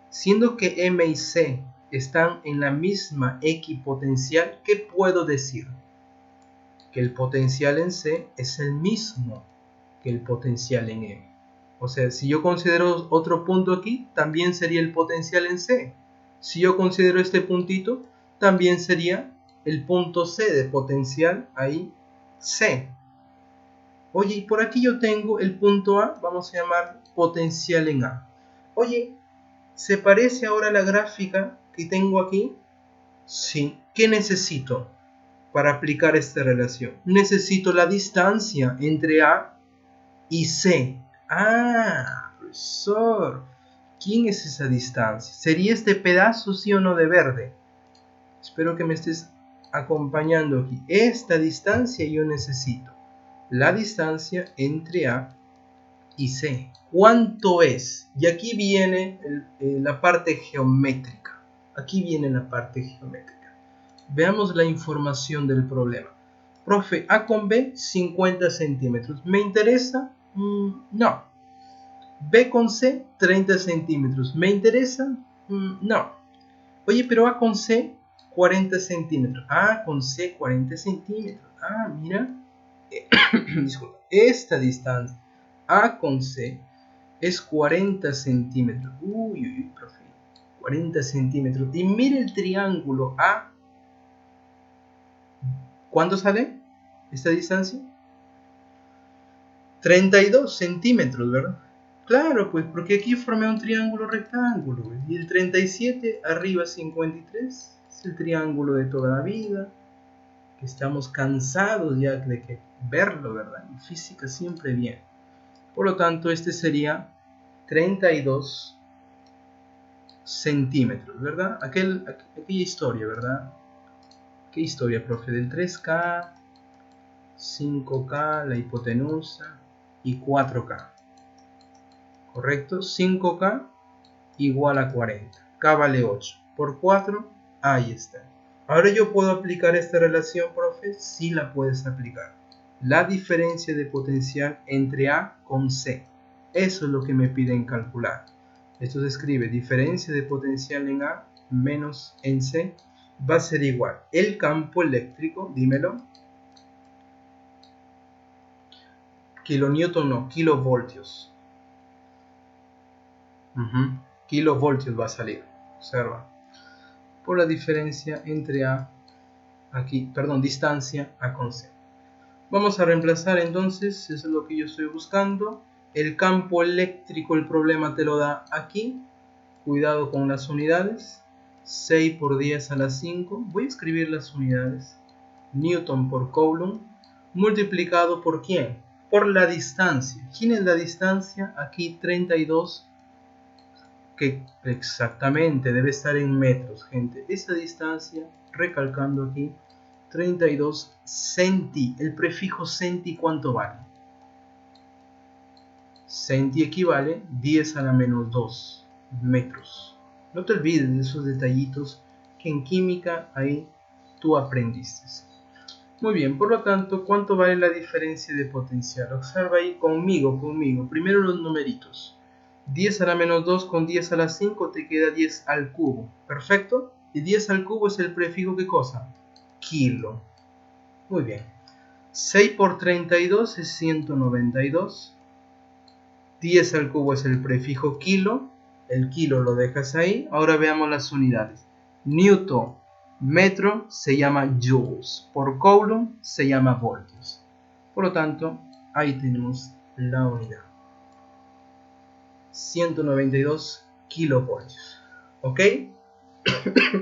siendo que M y C están en la misma equipotencial, ¿qué puedo decir? Que el potencial en C es el mismo que el potencial en M. O sea, si yo considero otro punto aquí, también sería el potencial en C. Si yo considero este puntito, también sería el punto C de potencial ahí, C. Oye, y por aquí yo tengo el punto A, vamos a llamar potencial en A. Oye, ¿se parece ahora a la gráfica que tengo aquí? Sí. ¿Qué necesito para aplicar esta relación? Necesito la distancia entre A y C. Ah, profesor, ¿quién es esa distancia? ¿Sería este pedazo, sí o no, de verde? Espero que me estés acompañando aquí. Esta distancia yo necesito. La distancia entre A y C. ¿Cuánto es? Y aquí viene la parte geométrica. Aquí viene la parte geométrica. Veamos la información del problema. Profe, A con B, 50 centímetros. ¿Me interesa? No. B con C, 30 centímetros. ¿Me interesa? No. Oye, pero A con C, 40 centímetros. A con C, 40 centímetros. Ah, mira. Disculpa. Esta distancia A con C es 40 centímetros. Uy, profe. 40 centímetros. Y mire el triángulo A. ¿Cuánto sale esta distancia? 32 centímetros, ¿verdad? Claro, pues porque aquí formé un triángulo rectángulo. Y el 37 arriba 53 es el triángulo de toda la vida. Que estamos cansados ya de verlo, ¿verdad? En física siempre bien. Por lo tanto, este sería 32 centímetros, ¿verdad? Aquella historia, ¿verdad? ¿Qué historia, profe? Del 3K, 5K, la hipotenusa y 4K. ¿Correcto? 5K igual a 40. K vale 8. Por 4, ahí está. Ahora yo puedo aplicar esta relación, profe. Sí la puedes aplicar. La diferencia de potencial entre A con C. Eso es lo que me piden calcular. Esto se escribe diferencia de potencial en A menos en C. Va a ser igual. El campo eléctrico, dímelo. Kilonewton no, kilovoltios. Kilovoltios va a salir. Observa. Por la diferencia entre A, aquí, perdón, distancia A con C. Vamos a reemplazar entonces, eso es lo que yo estoy buscando. El campo eléctrico, el problema te lo da aquí. Cuidado con las unidades. 6 por 10 a la 5. Voy a escribir las unidades. Newton por Coulomb. Multiplicado por ¿quién? Por la distancia. ¿Quién es la distancia? Aquí 32. Que exactamente debe estar en metros, gente. Esa distancia, recalcando aquí, 32 centi. El prefijo centi, ¿cuánto vale? Centi equivale 10 a la menos 2 metros. No te olvides de esos detallitos que en química ahí tú aprendiste. Muy bien, por lo tanto, ¿cuánto vale la diferencia de potencial? Observa ahí conmigo. Primero los numeritos. 10 a la menos 2 con 10 a la 5 te queda 10 al cubo. ¿Perfecto? Y 10 al cubo es el prefijo, ¿qué cosa? Kilo. Muy bien. 6 por 32 es 192. 10 al cubo es el prefijo kilo. El kilo lo dejas ahí. Ahora veamos las unidades. Newton, metro se llama joules. Por coulomb se llama voltios. Por lo tanto, ahí tenemos la unidad. 192 kilovoltios. ¿Ok?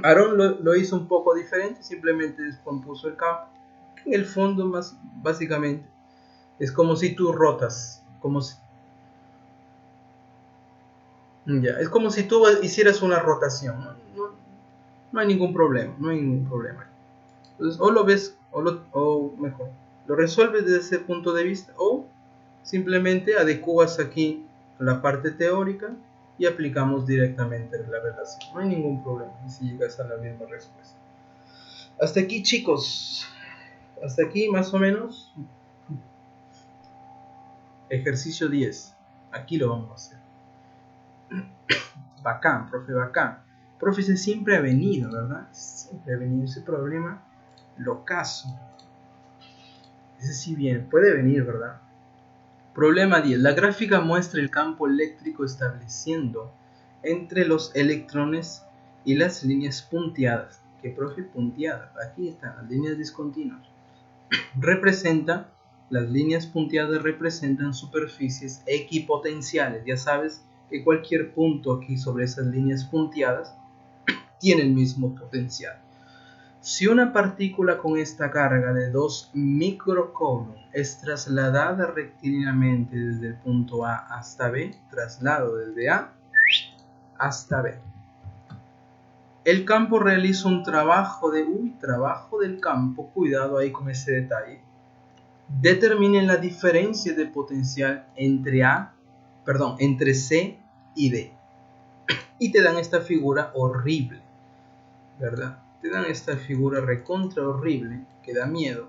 Aaron lo hizo un poco diferente. Simplemente descompuso el campo. En el fondo, más básicamente, es como si tú rotas. Es como si tú hicieras una rotación. No hay ningún problema. No hay ningún problema. Entonces, o lo ves, o mejor, lo resuelves desde ese punto de vista, o simplemente adecuas aquí la parte teórica y aplicamos directamente la relación. No hay ningún problema si llegas a la misma respuesta. Hasta aquí, chicos. Hasta aquí, más o menos. Ejercicio 10. Aquí lo vamos a hacer. Bacán, profe, bacán. Profe, ese siempre ha venido, ¿verdad? Siempre ha venido ese problema. Locazo. Ese sí bien, puede venir, ¿verdad? Problema 10. La gráfica muestra el campo eléctrico estableciendo entre los electrones y las líneas punteadas. ¿Qué, profe? Punteadas. Aquí están las líneas discontinuas. Las líneas punteadas representan superficies equipotenciales. Ya sabes que cualquier punto aquí sobre esas líneas punteadas tiene el mismo potencial. Si una partícula con esta carga de 2 microcoulomb es trasladada rectilíneamente desde el punto A hasta B, traslado desde A hasta B. El campo realiza un trabajo del campo, cuidado ahí con ese detalle. Determinen la diferencia de potencial entre C y D. Y te dan esta figura horrible, ¿verdad? Te dan esta figura recontra horrible que da miedo.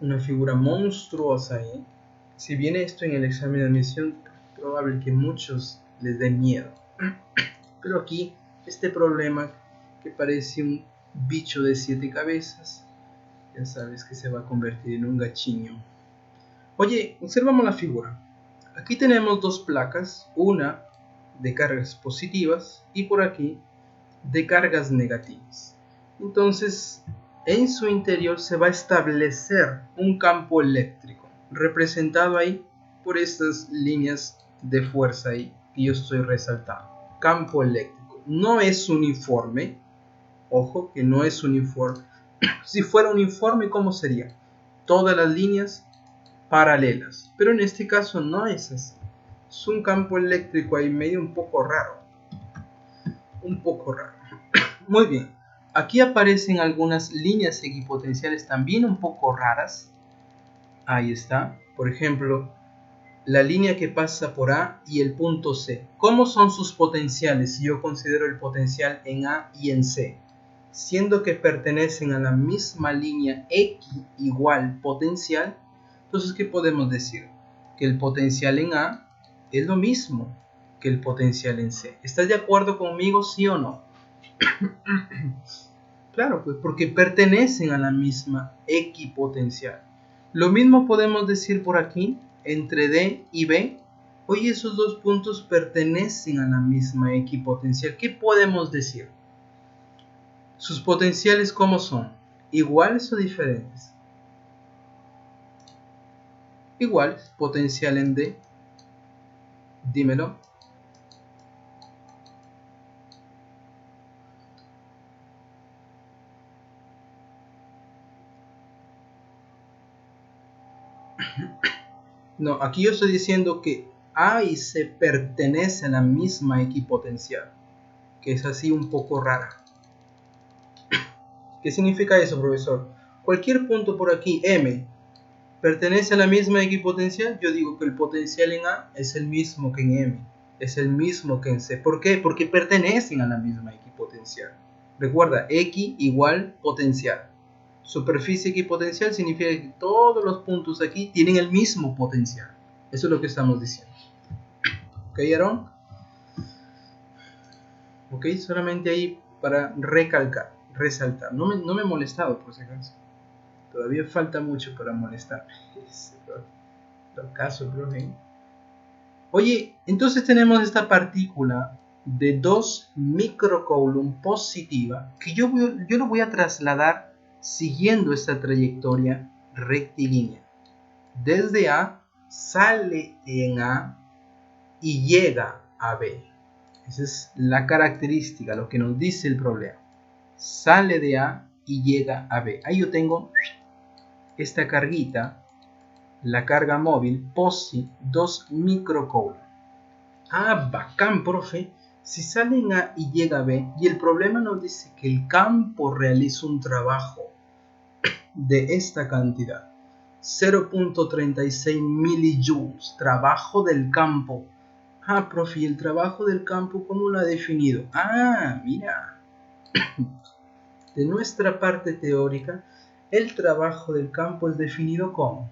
Una figura monstruosa ahí. Si viene esto en el examen de admisión, es probable que muchos les dé miedo. Pero aquí, este problema que parece un bicho de 7 cabezas, ya sabes que se va a convertir en un gachiño. Oye, observamos la figura. Aquí tenemos dos placas, una de cargas positivas y por aquí de cargas negativas. Entonces, en su interior se va a establecer un campo eléctrico, representado ahí por estas líneas de fuerza ahí que yo estoy resaltando. Campo eléctrico. No es uniforme. Ojo que no es uniforme. Si fuera uniforme, ¿cómo sería? Todas las líneas paralelas. Pero en este caso no es así. Es un campo eléctrico ahí medio un poco raro. Un poco raro. Muy bien. Aquí aparecen algunas líneas equipotenciales también un poco raras. Ahí está. Por ejemplo, la línea que pasa por A y el punto C. ¿Cómo son sus potenciales si yo considero el potencial en A y en C? Siendo que pertenecen a la misma línea X igual potencial, entonces ¿qué podemos decir? Que el potencial en A es lo mismo que el potencial en C. ¿Estás de acuerdo conmigo, sí o no? Claro, pues porque pertenecen a la misma equipotencial. Lo mismo podemos decir por aquí, entre D y B. Oye, esos dos puntos pertenecen a la misma equipotencial. ¿Qué podemos decir? ¿Sus potenciales cómo son? ¿Iguales o diferentes? Iguales, potencial en D. Dímelo. No, aquí yo estoy diciendo que A y C pertenecen a la misma equipotencial, que es así un poco rara. ¿Qué significa eso, profesor? Cualquier punto por aquí, M, pertenece a la misma equipotencial. Yo digo que el potencial en A es el mismo que en M, es el mismo que en C. ¿Por qué? Porque pertenecen a la misma equipotencial. Recuerda, X igual potencial. Superficie equipotencial significa que todos los puntos aquí tienen el mismo potencial. Eso es lo que estamos diciendo. ¿Ok, Aaron? Ok, solamente ahí para resaltar. No me he molestado por si acaso. Todavía falta mucho para molestarme. Lo caso, profe. Oye, entonces tenemos esta partícula de 2 microcoulomb positiva que yo lo voy a trasladar siguiendo esta trayectoria rectilínea. Desde A sale en A y llega a B. Esa es la característica, lo que nos dice el problema. Sale de A y llega a B. Ahí yo tengo esta carguita, la carga móvil POSI 2 microcoulomb. Ah, bacán, profe. Si sale en A y llega a B, y el problema nos dice que el campo realiza un trabajo de esta cantidad, 0.36 milijoules, trabajo del campo. Ah, profe, ¿y el trabajo del campo cómo lo ha definido? Ah, mira. De nuestra parte teórica, el trabajo del campo es definido como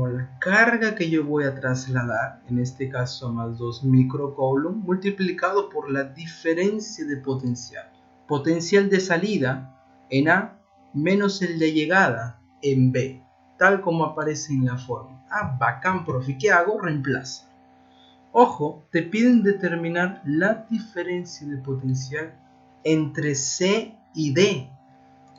la carga que yo voy a trasladar, en este caso más 2 microcoulomb, multiplicado por la diferencia de potencial. Potencial de salida en A menos el de llegada en B, tal como aparece en la forma. Ah, bacán, profe. ¿Qué hago? Reemplaza. Ojo, te piden determinar la diferencia de potencial entre C y D.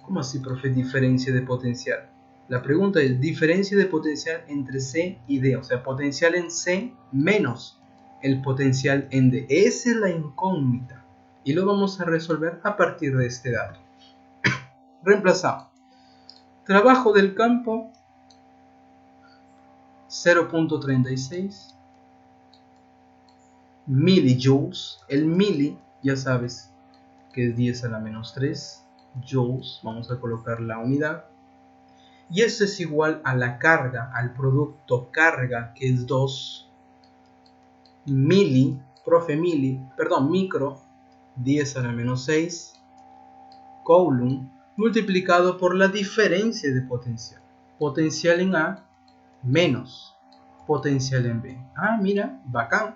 ¿Cómo así, profe, diferencia de potencial? La pregunta es diferencia de potencial entre C y D, o sea, potencial en C menos el potencial en D. Esa es la incógnita y lo vamos a resolver a partir de este dato. Reemplazamos. Trabajo del campo 0.36 milijoules. El mili, ya sabes que es 10 a la menos 3 joules. Vamos a colocar la unidad. Y eso es igual a la carga, al producto carga, que es 2 micro, 10 a la menos 6, coulomb, multiplicado por la diferencia de potencial. Potencial en A menos potencial en B. Ah, mira, bacán.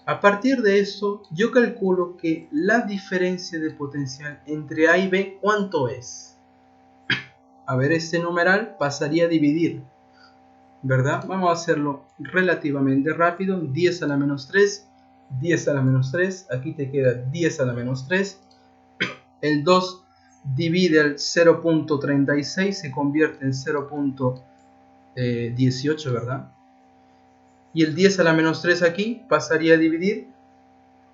A partir de eso, yo calculo que la diferencia de potencial entre A y B, ¿cuánto es? A ver, este numeral pasaría a dividir, ¿verdad? Vamos a hacerlo relativamente rápido. 10 a la menos 3, 10 a la menos 3, aquí te queda 10 a la menos 3. El 2 divide el 0.36, se convierte en 0.18, ¿verdad? Y el 10 a la menos 3 aquí pasaría a dividir.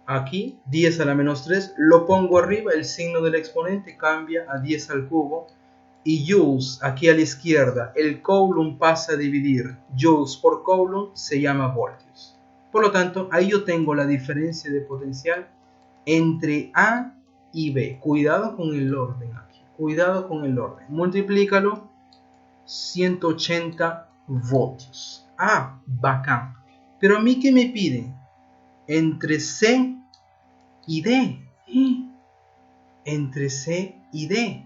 Aquí 10 a la menos 3, lo pongo arriba, el signo del exponente cambia a 10 al cubo. Y joules aquí a la izquierda, el coulomb pasa a dividir joules por coulomb, se llama voltios. Por lo tanto, ahí yo tengo la diferencia de potencial entre A y B. Cuidado con el orden aquí, cuidado con el orden. Multiplícalo, 180 voltios. Ah, bacán. Pero a mí, ¿qué me piden? Entre C y D. Entre C y D.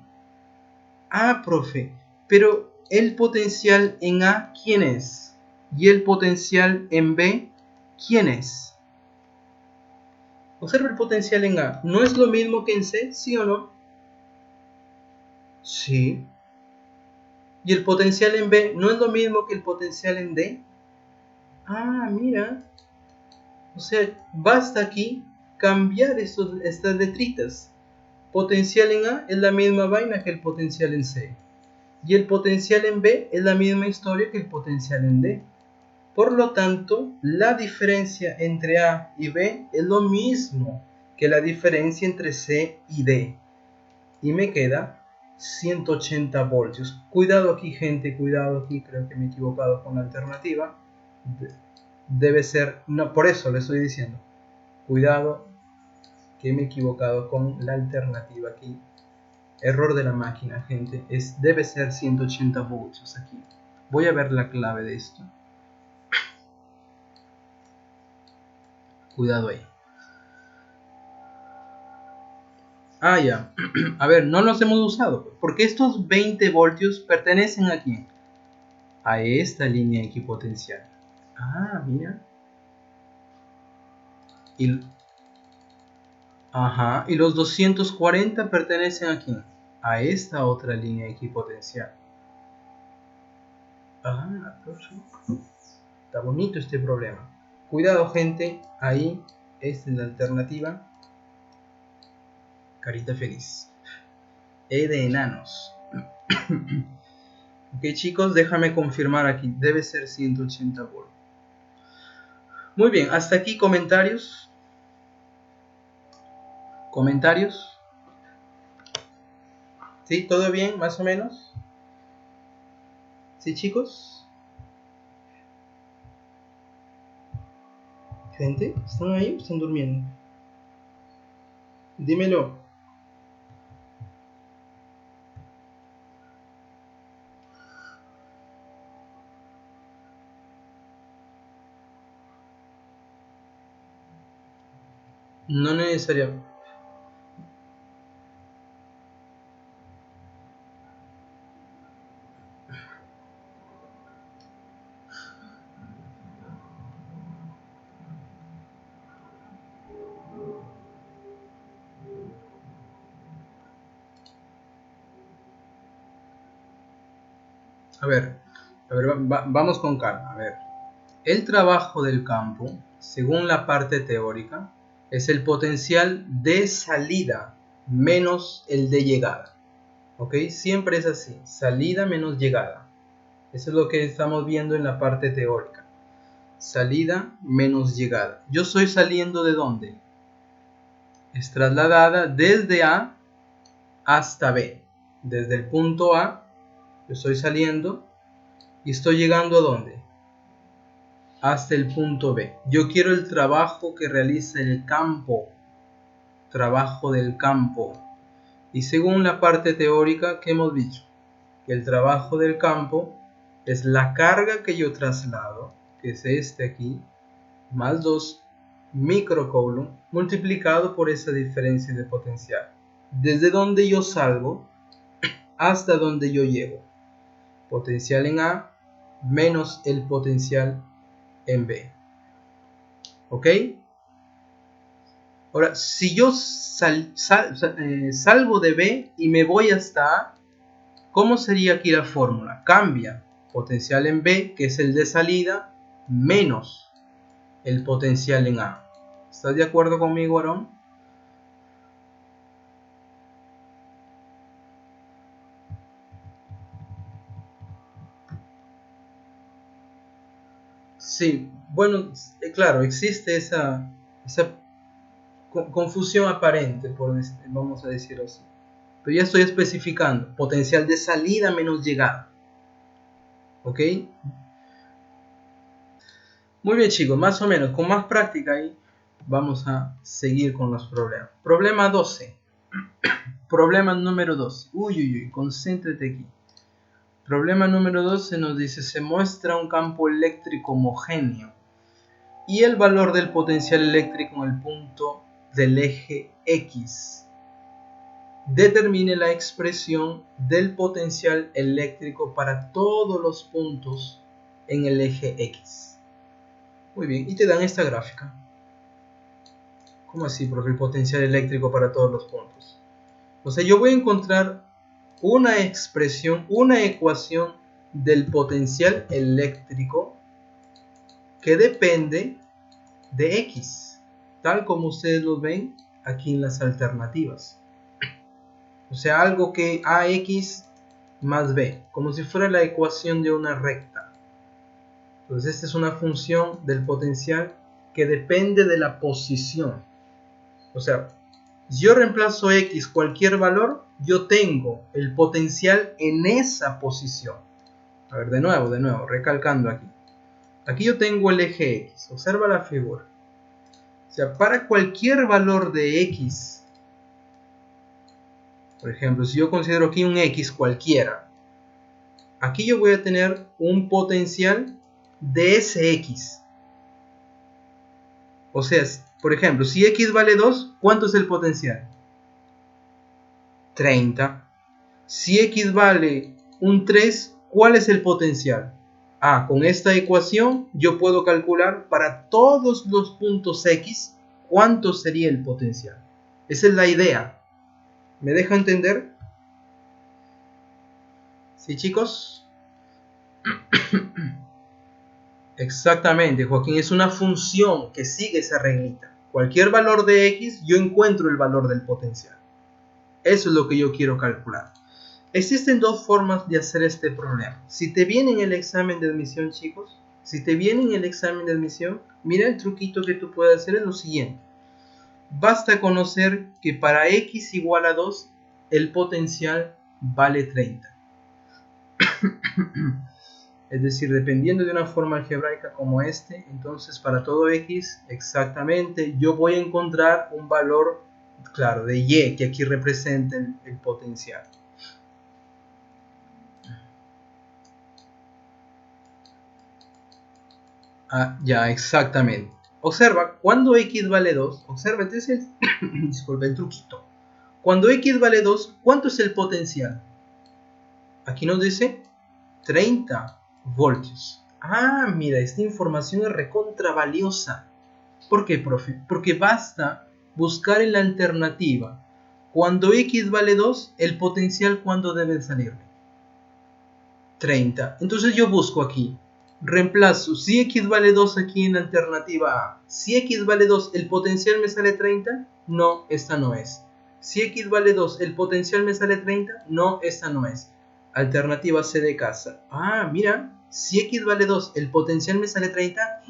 Ah, profe, pero el potencial en A, ¿quién es? Y el potencial en B, ¿quién es? Observa el potencial en A. ¿No es lo mismo que en C? ¿Sí o no? Sí. ¿Y el potencial en B no es lo mismo que el potencial en D? Ah, mira. O sea, basta aquí cambiar estas letritas. Potencial en A es la misma vaina que el potencial en C. Y el potencial en B es la misma historia que el potencial en D. Por lo tanto, la diferencia entre A y B es lo mismo que la diferencia entre C y D. Y me queda 180 voltios. Cuidado aquí, gente, cuidado aquí. Creo que me he equivocado con la alternativa. Debe ser, no, por eso le estoy diciendo. Cuidado que me he equivocado con la alternativa aquí. Error de la máquina, gente. Debe ser 180 voltios aquí. Voy a ver la clave de esto. Cuidado ahí. Ah, ya. A ver, no los hemos usado. Porque estos 20 voltios pertenecen a quién? A esta línea equipotencial. Ah, mira. Y los 240 pertenecen a quién? A esta otra línea equipotencial. Ah, perfecto. Está bonito este problema. Cuidado, gente, ahí es la alternativa. Carita feliz. E de enanos. Ok, chicos, déjame confirmar aquí. Debe ser 180 volts. Muy bien, hasta aquí comentarios. ¿Comentarios? ¿Sí? ¿Todo bien, más o menos? ¿Sí, chicos? ¿Gente? ¿Están ahí o están durmiendo? Dímelo. No necesariamente. A ver, vamos con calma. A ver, el trabajo del campo, según la parte teórica, es el potencial de salida menos el de llegada. ¿Ok? Siempre es así, salida menos llegada. Eso es lo que estamos viendo en la parte teórica. Salida menos llegada. Yo estoy saliendo ¿de dónde? Es trasladada desde A hasta B. Desde el punto A, yo estoy saliendo y estoy llegando ¿a dónde? Hasta el punto B. Yo quiero el trabajo que realiza el campo. Trabajo del campo. Y según la parte teórica, ¿qué hemos dicho? Que el trabajo del campo es la carga que yo traslado, que es este aquí, más 2 microcoulomb multiplicado por esa diferencia de potencial. Desde donde yo salgo hasta donde yo llego. Potencial en A menos el potencial en B. ¿Ok? Ahora, si yo salgo de B y me voy hasta A, ¿cómo sería aquí la fórmula? Cambia. Potencial en B, que es el de salida, menos el potencial en A. ¿Estás de acuerdo conmigo, Aarón? Sí, bueno, claro, existe esa confusión aparente, vamos a decir así. Pero ya estoy especificando, potencial de salida menos llegada. ¿Ok? Muy bien, chicos, más o menos, con más práctica ahí vamos a seguir con los problemas. Problema 12. Problema número 12. Uy, concéntrate aquí. Problema número 12 nos dice, se muestra un campo eléctrico homogéneo y el valor del potencial eléctrico en el punto del eje X. Determine la expresión del potencial eléctrico para todos los puntos en el eje X. Muy bien, y te dan esta gráfica. ¿Cómo así? Porque el potencial eléctrico para todos los puntos. O sea, yo voy a encontrar una expresión, una ecuación del potencial eléctrico que depende de X, tal como ustedes lo ven aquí en las alternativas. O sea, algo que AX más B, como si fuera la ecuación de una recta. Entonces esta es una función del potencial que depende de la posición. O sea, si yo reemplazo X cualquier valor, yo tengo el potencial en esa posición. A ver, de nuevo, recalcando aquí. Aquí yo tengo el eje X, observa la figura. O sea, para cualquier valor de X, por ejemplo, si yo considero aquí un X cualquiera, aquí yo voy a tener un potencial de ese X. O sea, por ejemplo, si X vale 2, ¿cuánto es el potencial? 30. Si X vale un 3, ¿cuál es el potencial? Con esta ecuación yo puedo calcular para todos los puntos X cuánto sería el potencial. Esa es la idea. ¿Me deja entender? ¿Sí, chicos? Exactamente, Joaquín, es una función que sigue esa reglita. Cualquier valor de x, yo encuentro el valor del potencial. Eso es lo que yo quiero calcular. Existen dos formas de hacer este problema. Si te viene en el examen de admisión, chicos, si te viene en el examen de admisión, mira el truquito que tú puedes hacer es lo siguiente. Basta conocer que para x igual a 2, el potencial vale 30. Es decir, dependiendo de una forma algebraica como este, entonces para todo x, exactamente, yo voy a encontrar un valor, claro, de y, que aquí representa el potencial. Ya, exactamente. Observa, cuando x vale 2, observa, este es disculpa, el truquito. Cuando x vale 2, ¿cuánto es el potencial? Aquí nos dice 30 voltios. Mira, esta información es recontra valiosa. ¿Por qué, profe? Porque basta buscar en la alternativa. Cuando x vale 2, el potencial, ¿cuándo debe salirme? 30. Entonces yo busco aquí. Reemplazo. Si x vale 2 aquí en la alternativa A. Si x vale 2, ¿el potencial me sale 30? No, esta no es. Si x vale 2, ¿el potencial me sale 30? No, esta no es. Alternativa C de casa. Mira. Si x vale 2, ¿el potencial me sale 30?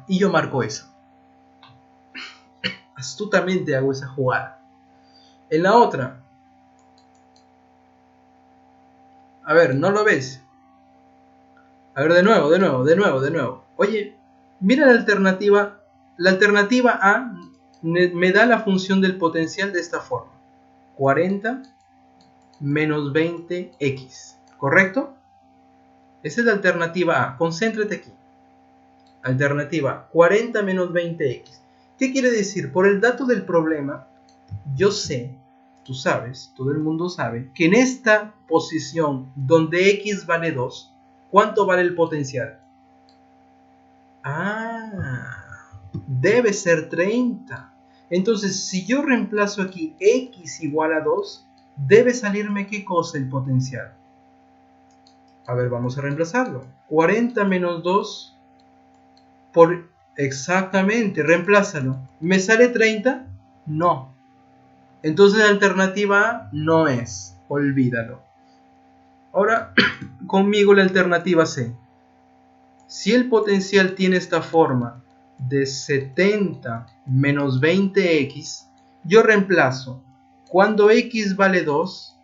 Y yo marco eso. Astutamente hago esa jugada. En la otra. A ver, ¿no lo ves? A ver, de nuevo. Oye, mira la alternativa. La alternativa A me da la función del potencial de esta forma. 40 menos 20x. ¿Correcto? Esa es la alternativa A. Concéntrate aquí. Alternativa 40 menos 20x. ¿Qué quiere decir? Por el dato del problema, yo sé, tú sabes, todo el mundo sabe, que en esta posición donde x vale 2, ¿cuánto vale el potencial? Debe ser 30. Entonces, si yo reemplazo aquí x igual a 2, debe salirme ¿qué cosa el potencial? A ver, vamos a reemplazarlo. 40 menos 2 por... Exactamente, reemplázalo. ¿Me sale 30? No. Entonces la alternativa A no es. Olvídalo. Ahora, conmigo la alternativa C. Si el potencial tiene esta forma de 70 menos 20x, yo reemplazo. Cuando x vale 2,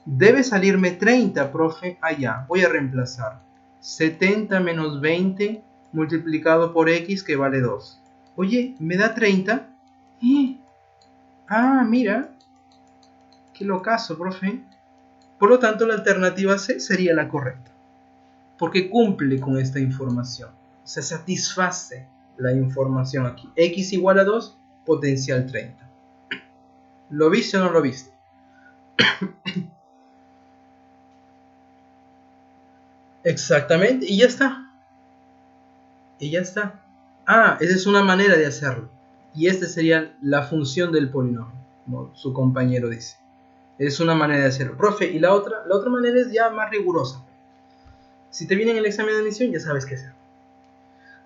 debe salirme 30, profe. Allá, voy a reemplazar. 70 menos 20 multiplicado por x que vale 2. Oye, ¿me da 30? Mira. Qué locazo, profe. Por lo tanto, la alternativa C sería la correcta. Porque cumple con esta información. Se satisface la información aquí. X igual a 2, potencial 30. ¿Lo viste o no lo viste? Exactamente, y ya está. Esa es una manera de hacerlo. Y esta sería la función del polinomio, como su compañero dice. Es una manera de hacerlo. Profe, y la otra manera es ya más rigurosa. Si te viene en el examen de admisión, ya sabes qué hacer.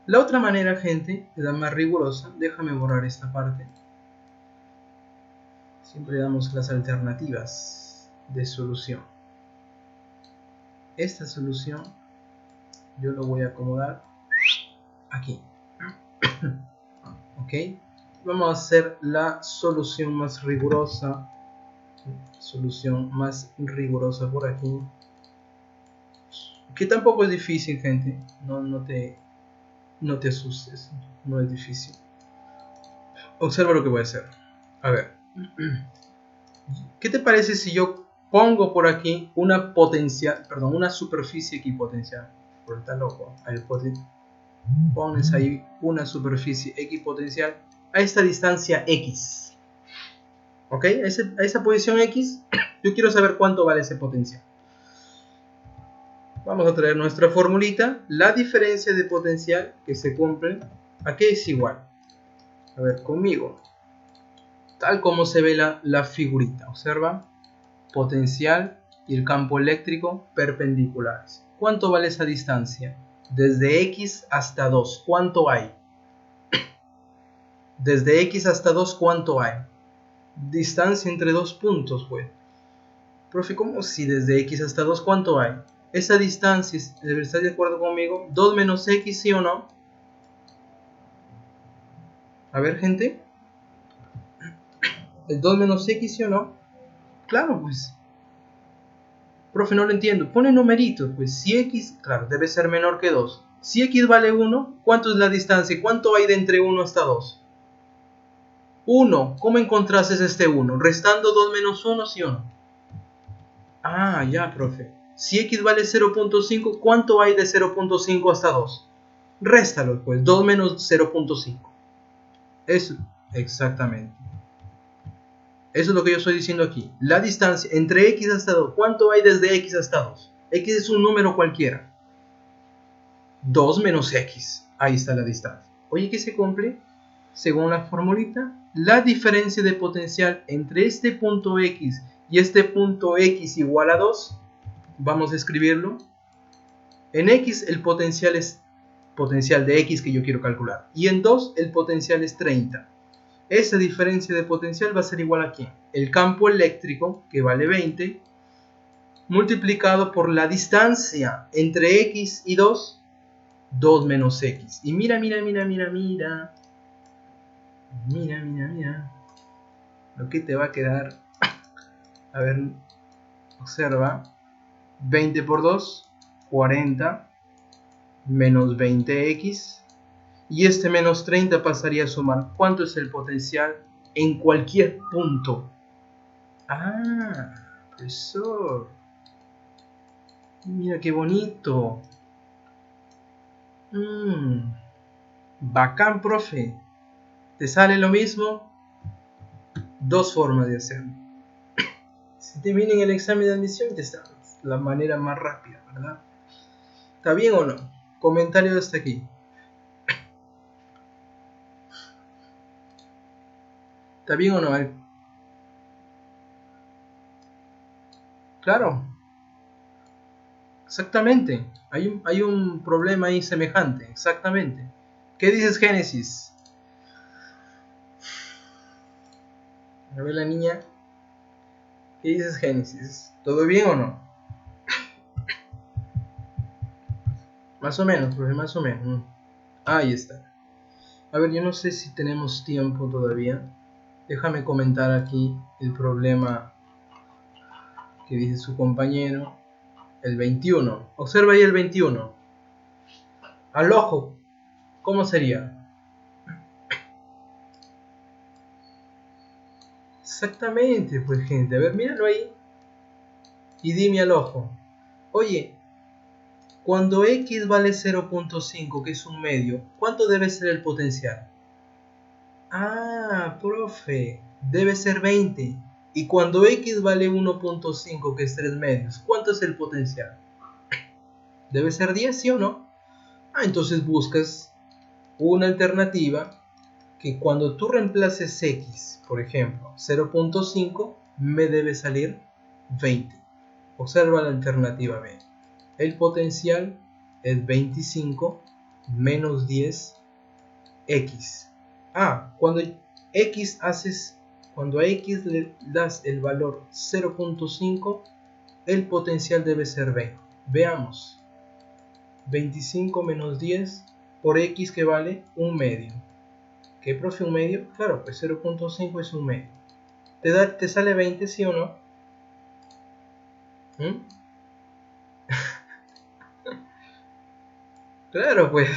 La otra manera, gente, la más rigurosa, déjame borrar esta parte. Siempre damos las alternativas de solución. Esta solución yo lo voy a acomodar aquí. Ok. Vamos a hacer la solución más rigurosa. Por aquí. Que tampoco es difícil, gente. No te asustes. No es difícil. Observa lo que voy a hacer. A ver. ¿Qué te parece si yo pongo por aquí una superficie equipotencial? Por estar loco. Pones ahí una superficie equipotencial a esta distancia x. ¿Ok? A esa posición x, yo quiero saber cuánto vale ese potencial. Vamos a traer nuestra formulita. La diferencia de potencial que se cumple, ¿a qué es igual? A ver, conmigo. Tal como se ve la figurita. Observa. Potencial y el campo eléctrico perpendiculares. ¿Cuánto vale esa distancia? Desde X hasta 2, ¿cuánto hay? Desde X hasta 2, ¿cuánto hay? Distancia entre dos puntos, pues. Profe, ¿cómo si desde X hasta 2, cuánto hay? Esa distancia, ¿estás de acuerdo conmigo? 2 menos X, ¿sí o no? A ver, gente. ¿El 2 menos X, sí o no? Claro, pues. Profe, no lo entiendo. Pone numeritos, pues. Si X, claro, debe ser menor que 2. Si X vale 1, ¿cuánto es la distancia? ¿Cuánto hay de entre 1 hasta 2? 1. ¿Cómo encontraste este 1? Restando 2 menos 1, ¿sí o no? Ah, ya, profe. Si X vale 0.5, ¿cuánto hay de 0.5 hasta 2? Réstalo, pues. 2 menos 0.5. Eso, exactamente. Eso es lo que yo estoy diciendo aquí. La distancia entre X hasta 2. ¿Cuánto hay desde X hasta 2? X es un número cualquiera. 2 menos X. Ahí está la distancia. Oye, ¿qué se cumple? Según la formulita, la diferencia de potencial entre este punto X y este punto X igual a 2. Vamos a escribirlo. En X el potencial es potencial de X que yo quiero calcular. Y en 2 el potencial es 30. Esa diferencia de potencial va a ser igual a ¿qué? El campo eléctrico, que vale 20, multiplicado por la distancia entre X y 2, 2 menos X. Y mira. Lo que te va a quedar. A ver, observa. 20 por 2, 40, menos 20X. Y este menos 30 pasaría a sumar. ¿Cuánto es el potencial en cualquier punto? Ah, profesor. Mira qué bonito. Bacán, profe. ¿Te sale lo mismo? Dos formas de hacerlo. Si te viene en el examen de admisión, ya está. La manera más rápida, ¿verdad? ¿Está bien o no? Comentario hasta aquí. ¿Está bien o no? Claro. Exactamente. Hay un problema ahí semejante. Exactamente. ¿Qué dices, Génesis? A ver, la niña. ¿Qué dices, Génesis? ¿Todo bien o no? Más o menos, profe, más o menos. Ahí está. A ver, yo no sé si tenemos tiempo todavía. Déjame comentar aquí el problema que dice su compañero. El 21. Observa ahí el 21. Al ojo. ¿Cómo sería? Exactamente, pues gente. A ver, míralo ahí. Y dime al ojo. Oye, cuando X vale 0.5, que es un medio, ¿cuánto debe ser el potencial? Ah, profe, debe ser 20. Y cuando X vale 1.5, que es 3 medios, ¿cuánto es el potencial? Debe ser 10, ¿sí o no? Ah, entonces buscas una alternativa que cuando tú reemplaces X, por ejemplo, 0.5, me debe salir 20. Observa la alternativa B. El potencial es 25 menos 10 X. Ah, cuando a X le das el valor 0.5, el potencial debe ser 20. Veamos. 25 menos 10 por X, que vale un medio. ¿Qué, profe, un medio? Claro, pues 0.5 es un medio. ¿Te sale 20, sí o no? Claro, pues.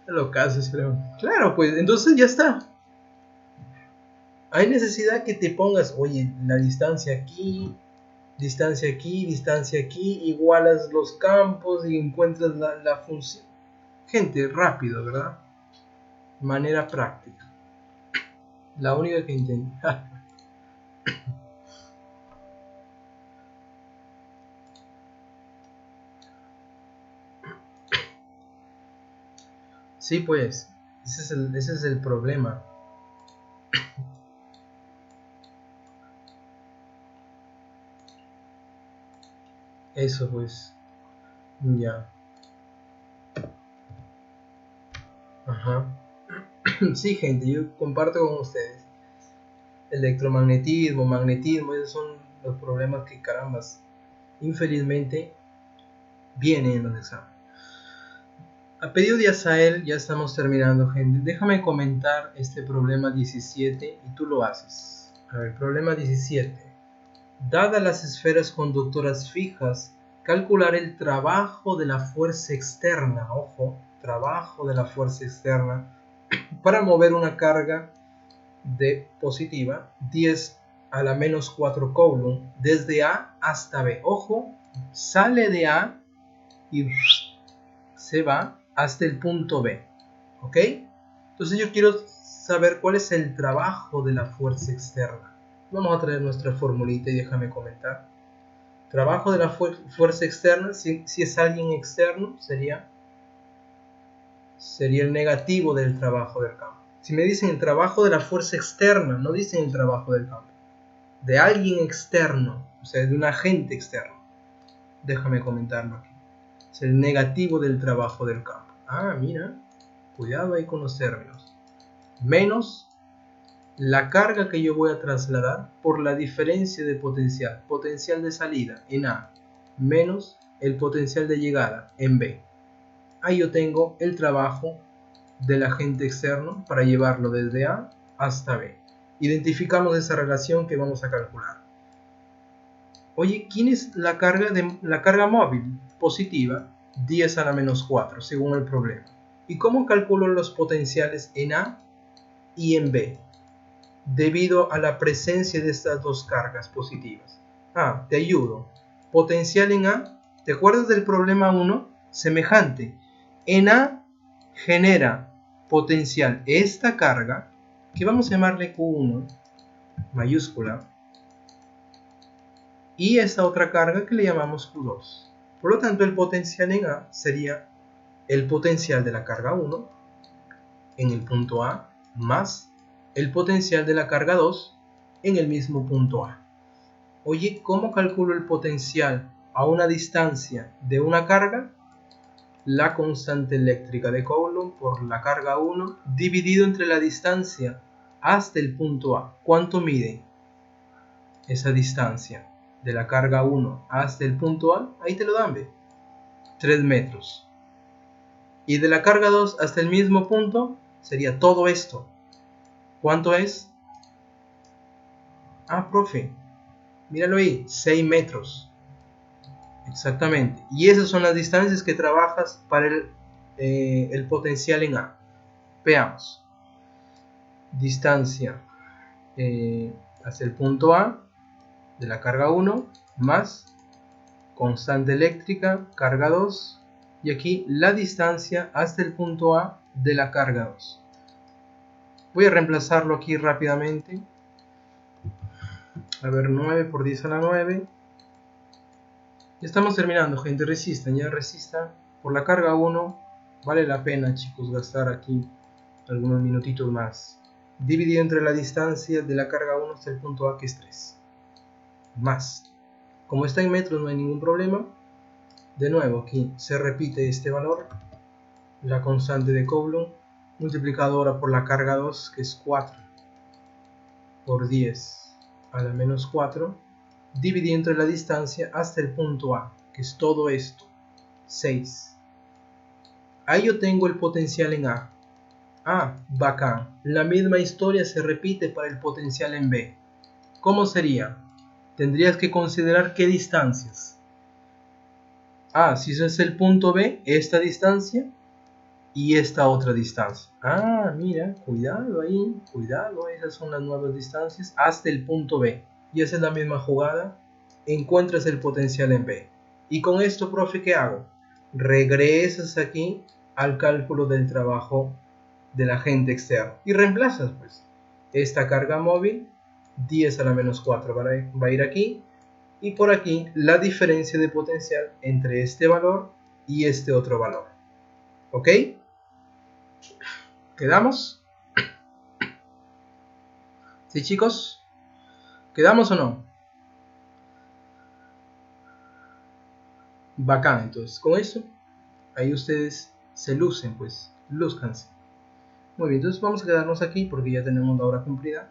Lo caso, pero... Claro, pues, entonces ya está. Hay necesidad que te pongas, oye, la distancia aquí, distancia aquí, igualas los campos y encuentras la función. Gente, rápido, ¿verdad? Manera práctica. La única que entendí. Sí, pues, ese es el problema. Eso pues, ya. Ajá. Sí, gente, yo comparto con ustedes. Electromagnetismo, magnetismo, esos son los problemas que, carambas, infelizmente vienen en los exámenes. A pedido de Asael, ya estamos terminando, gente. Déjame comentar este problema 17 y tú lo haces. A ver, problema 17. Dadas las esferas conductoras fijas, calcular el trabajo de la fuerza externa, ojo, trabajo de la fuerza externa, para mover una carga de positiva 10 a la menos 4 coulomb desde A hasta B. Ojo, sale de A y se va hasta el punto B. ¿Ok? Entonces yo quiero saber cuál es el trabajo de la fuerza externa. Vamos a traer nuestra formulita y déjame comentar. Trabajo de la fuerza externa, si es alguien externo, sería el negativo del trabajo del campo. Si me dicen el trabajo de la fuerza externa, no dicen el trabajo del campo. De alguien externo, o sea, de un agente externo. Déjame comentarlo aquí. Es el negativo del trabajo del campo. Ah, mira, cuidado ahí con los términos. Menos la carga que yo voy a trasladar por la diferencia de potencial. Potencial de salida en A, menos el potencial de llegada en B. Ahí yo tengo el trabajo del agente externo para llevarlo desde A hasta B. Identificamos esa relación que vamos a calcular. Oye, ¿quién es la carga móvil? Positiva, 10 a la menos 4, según el problema. ¿Y cómo calculo los potenciales en A y en B? Debido a la presencia de estas dos cargas positivas. Ah, te ayudo. Potencial en A, ¿te acuerdas del problema 1? Semejante. En A genera potencial esta carga, que vamos a llamarle Q1, mayúscula, y esta otra carga que le llamamos Q2. Por lo tanto, el potencial en A sería el potencial de la carga 1 en el punto A más el potencial de la carga 2 en el mismo punto A. Oye, ¿cómo calculo el potencial a una distancia de una carga? La constante eléctrica de Coulomb por la carga 1 dividido entre la distancia hasta el punto A. ¿Cuánto mide esa distancia de la carga 1 hasta el punto A? Ahí te lo dan, ¿ve? 3 metros. Y de la carga 2 hasta el mismo punto sería todo esto. ¿Cuánto es? Ah, profe, míralo ahí, 6 metros. Exactamente. Y esas son las distancias que trabajas para el potencial en A. Veamos. Distancia hasta el punto A de la carga 1 más constante eléctrica, carga 2. Y aquí la distancia hasta el punto A de la carga 2. Voy a reemplazarlo aquí rápidamente. A ver, 9 por 10 a la 9. Ya estamos terminando, gente. Resistan, ya resistan. Por la carga 1 vale la pena, chicos, gastar aquí algunos minutitos más. Dividido entre la distancia de la carga 1 hasta el punto A, que es 3. Más. Como está en metros no hay ningún problema. De nuevo, aquí se repite este valor. La constante de Coulomb multiplicado ahora por la carga 2, que es 4 por 10 a la menos 4, dividido entre la distancia hasta el punto A, que es todo esto, 6. Ahí yo tengo el potencial en A. Ah, bacán. La misma historia se repite para el potencial en B. ¿Cómo sería? Tendrías que considerar qué distancias. Ah, si eso es el punto B, esta distancia y esta otra distancia. Ah, mira, cuidado ahí, cuidado, esas son las nuevas distancias hasta el punto B. Y esa es la misma jugada, encuentras el potencial en B. Y con esto, profe, ¿qué hago? Regresas aquí al cálculo del trabajo del agente externo y reemplazas pues esta carga móvil, 10 a la menos 4 va a ir aquí, y por aquí la diferencia de potencial entre este valor y este otro valor. ¿Ok? ¿Quedamos? ¿Sí, chicos? ¿Quedamos o no? Bacán, entonces con eso, ahí ustedes se lucen, pues, lúzcanse. Muy bien, entonces vamos a quedarnos aquí porque ya tenemos la hora cumplida.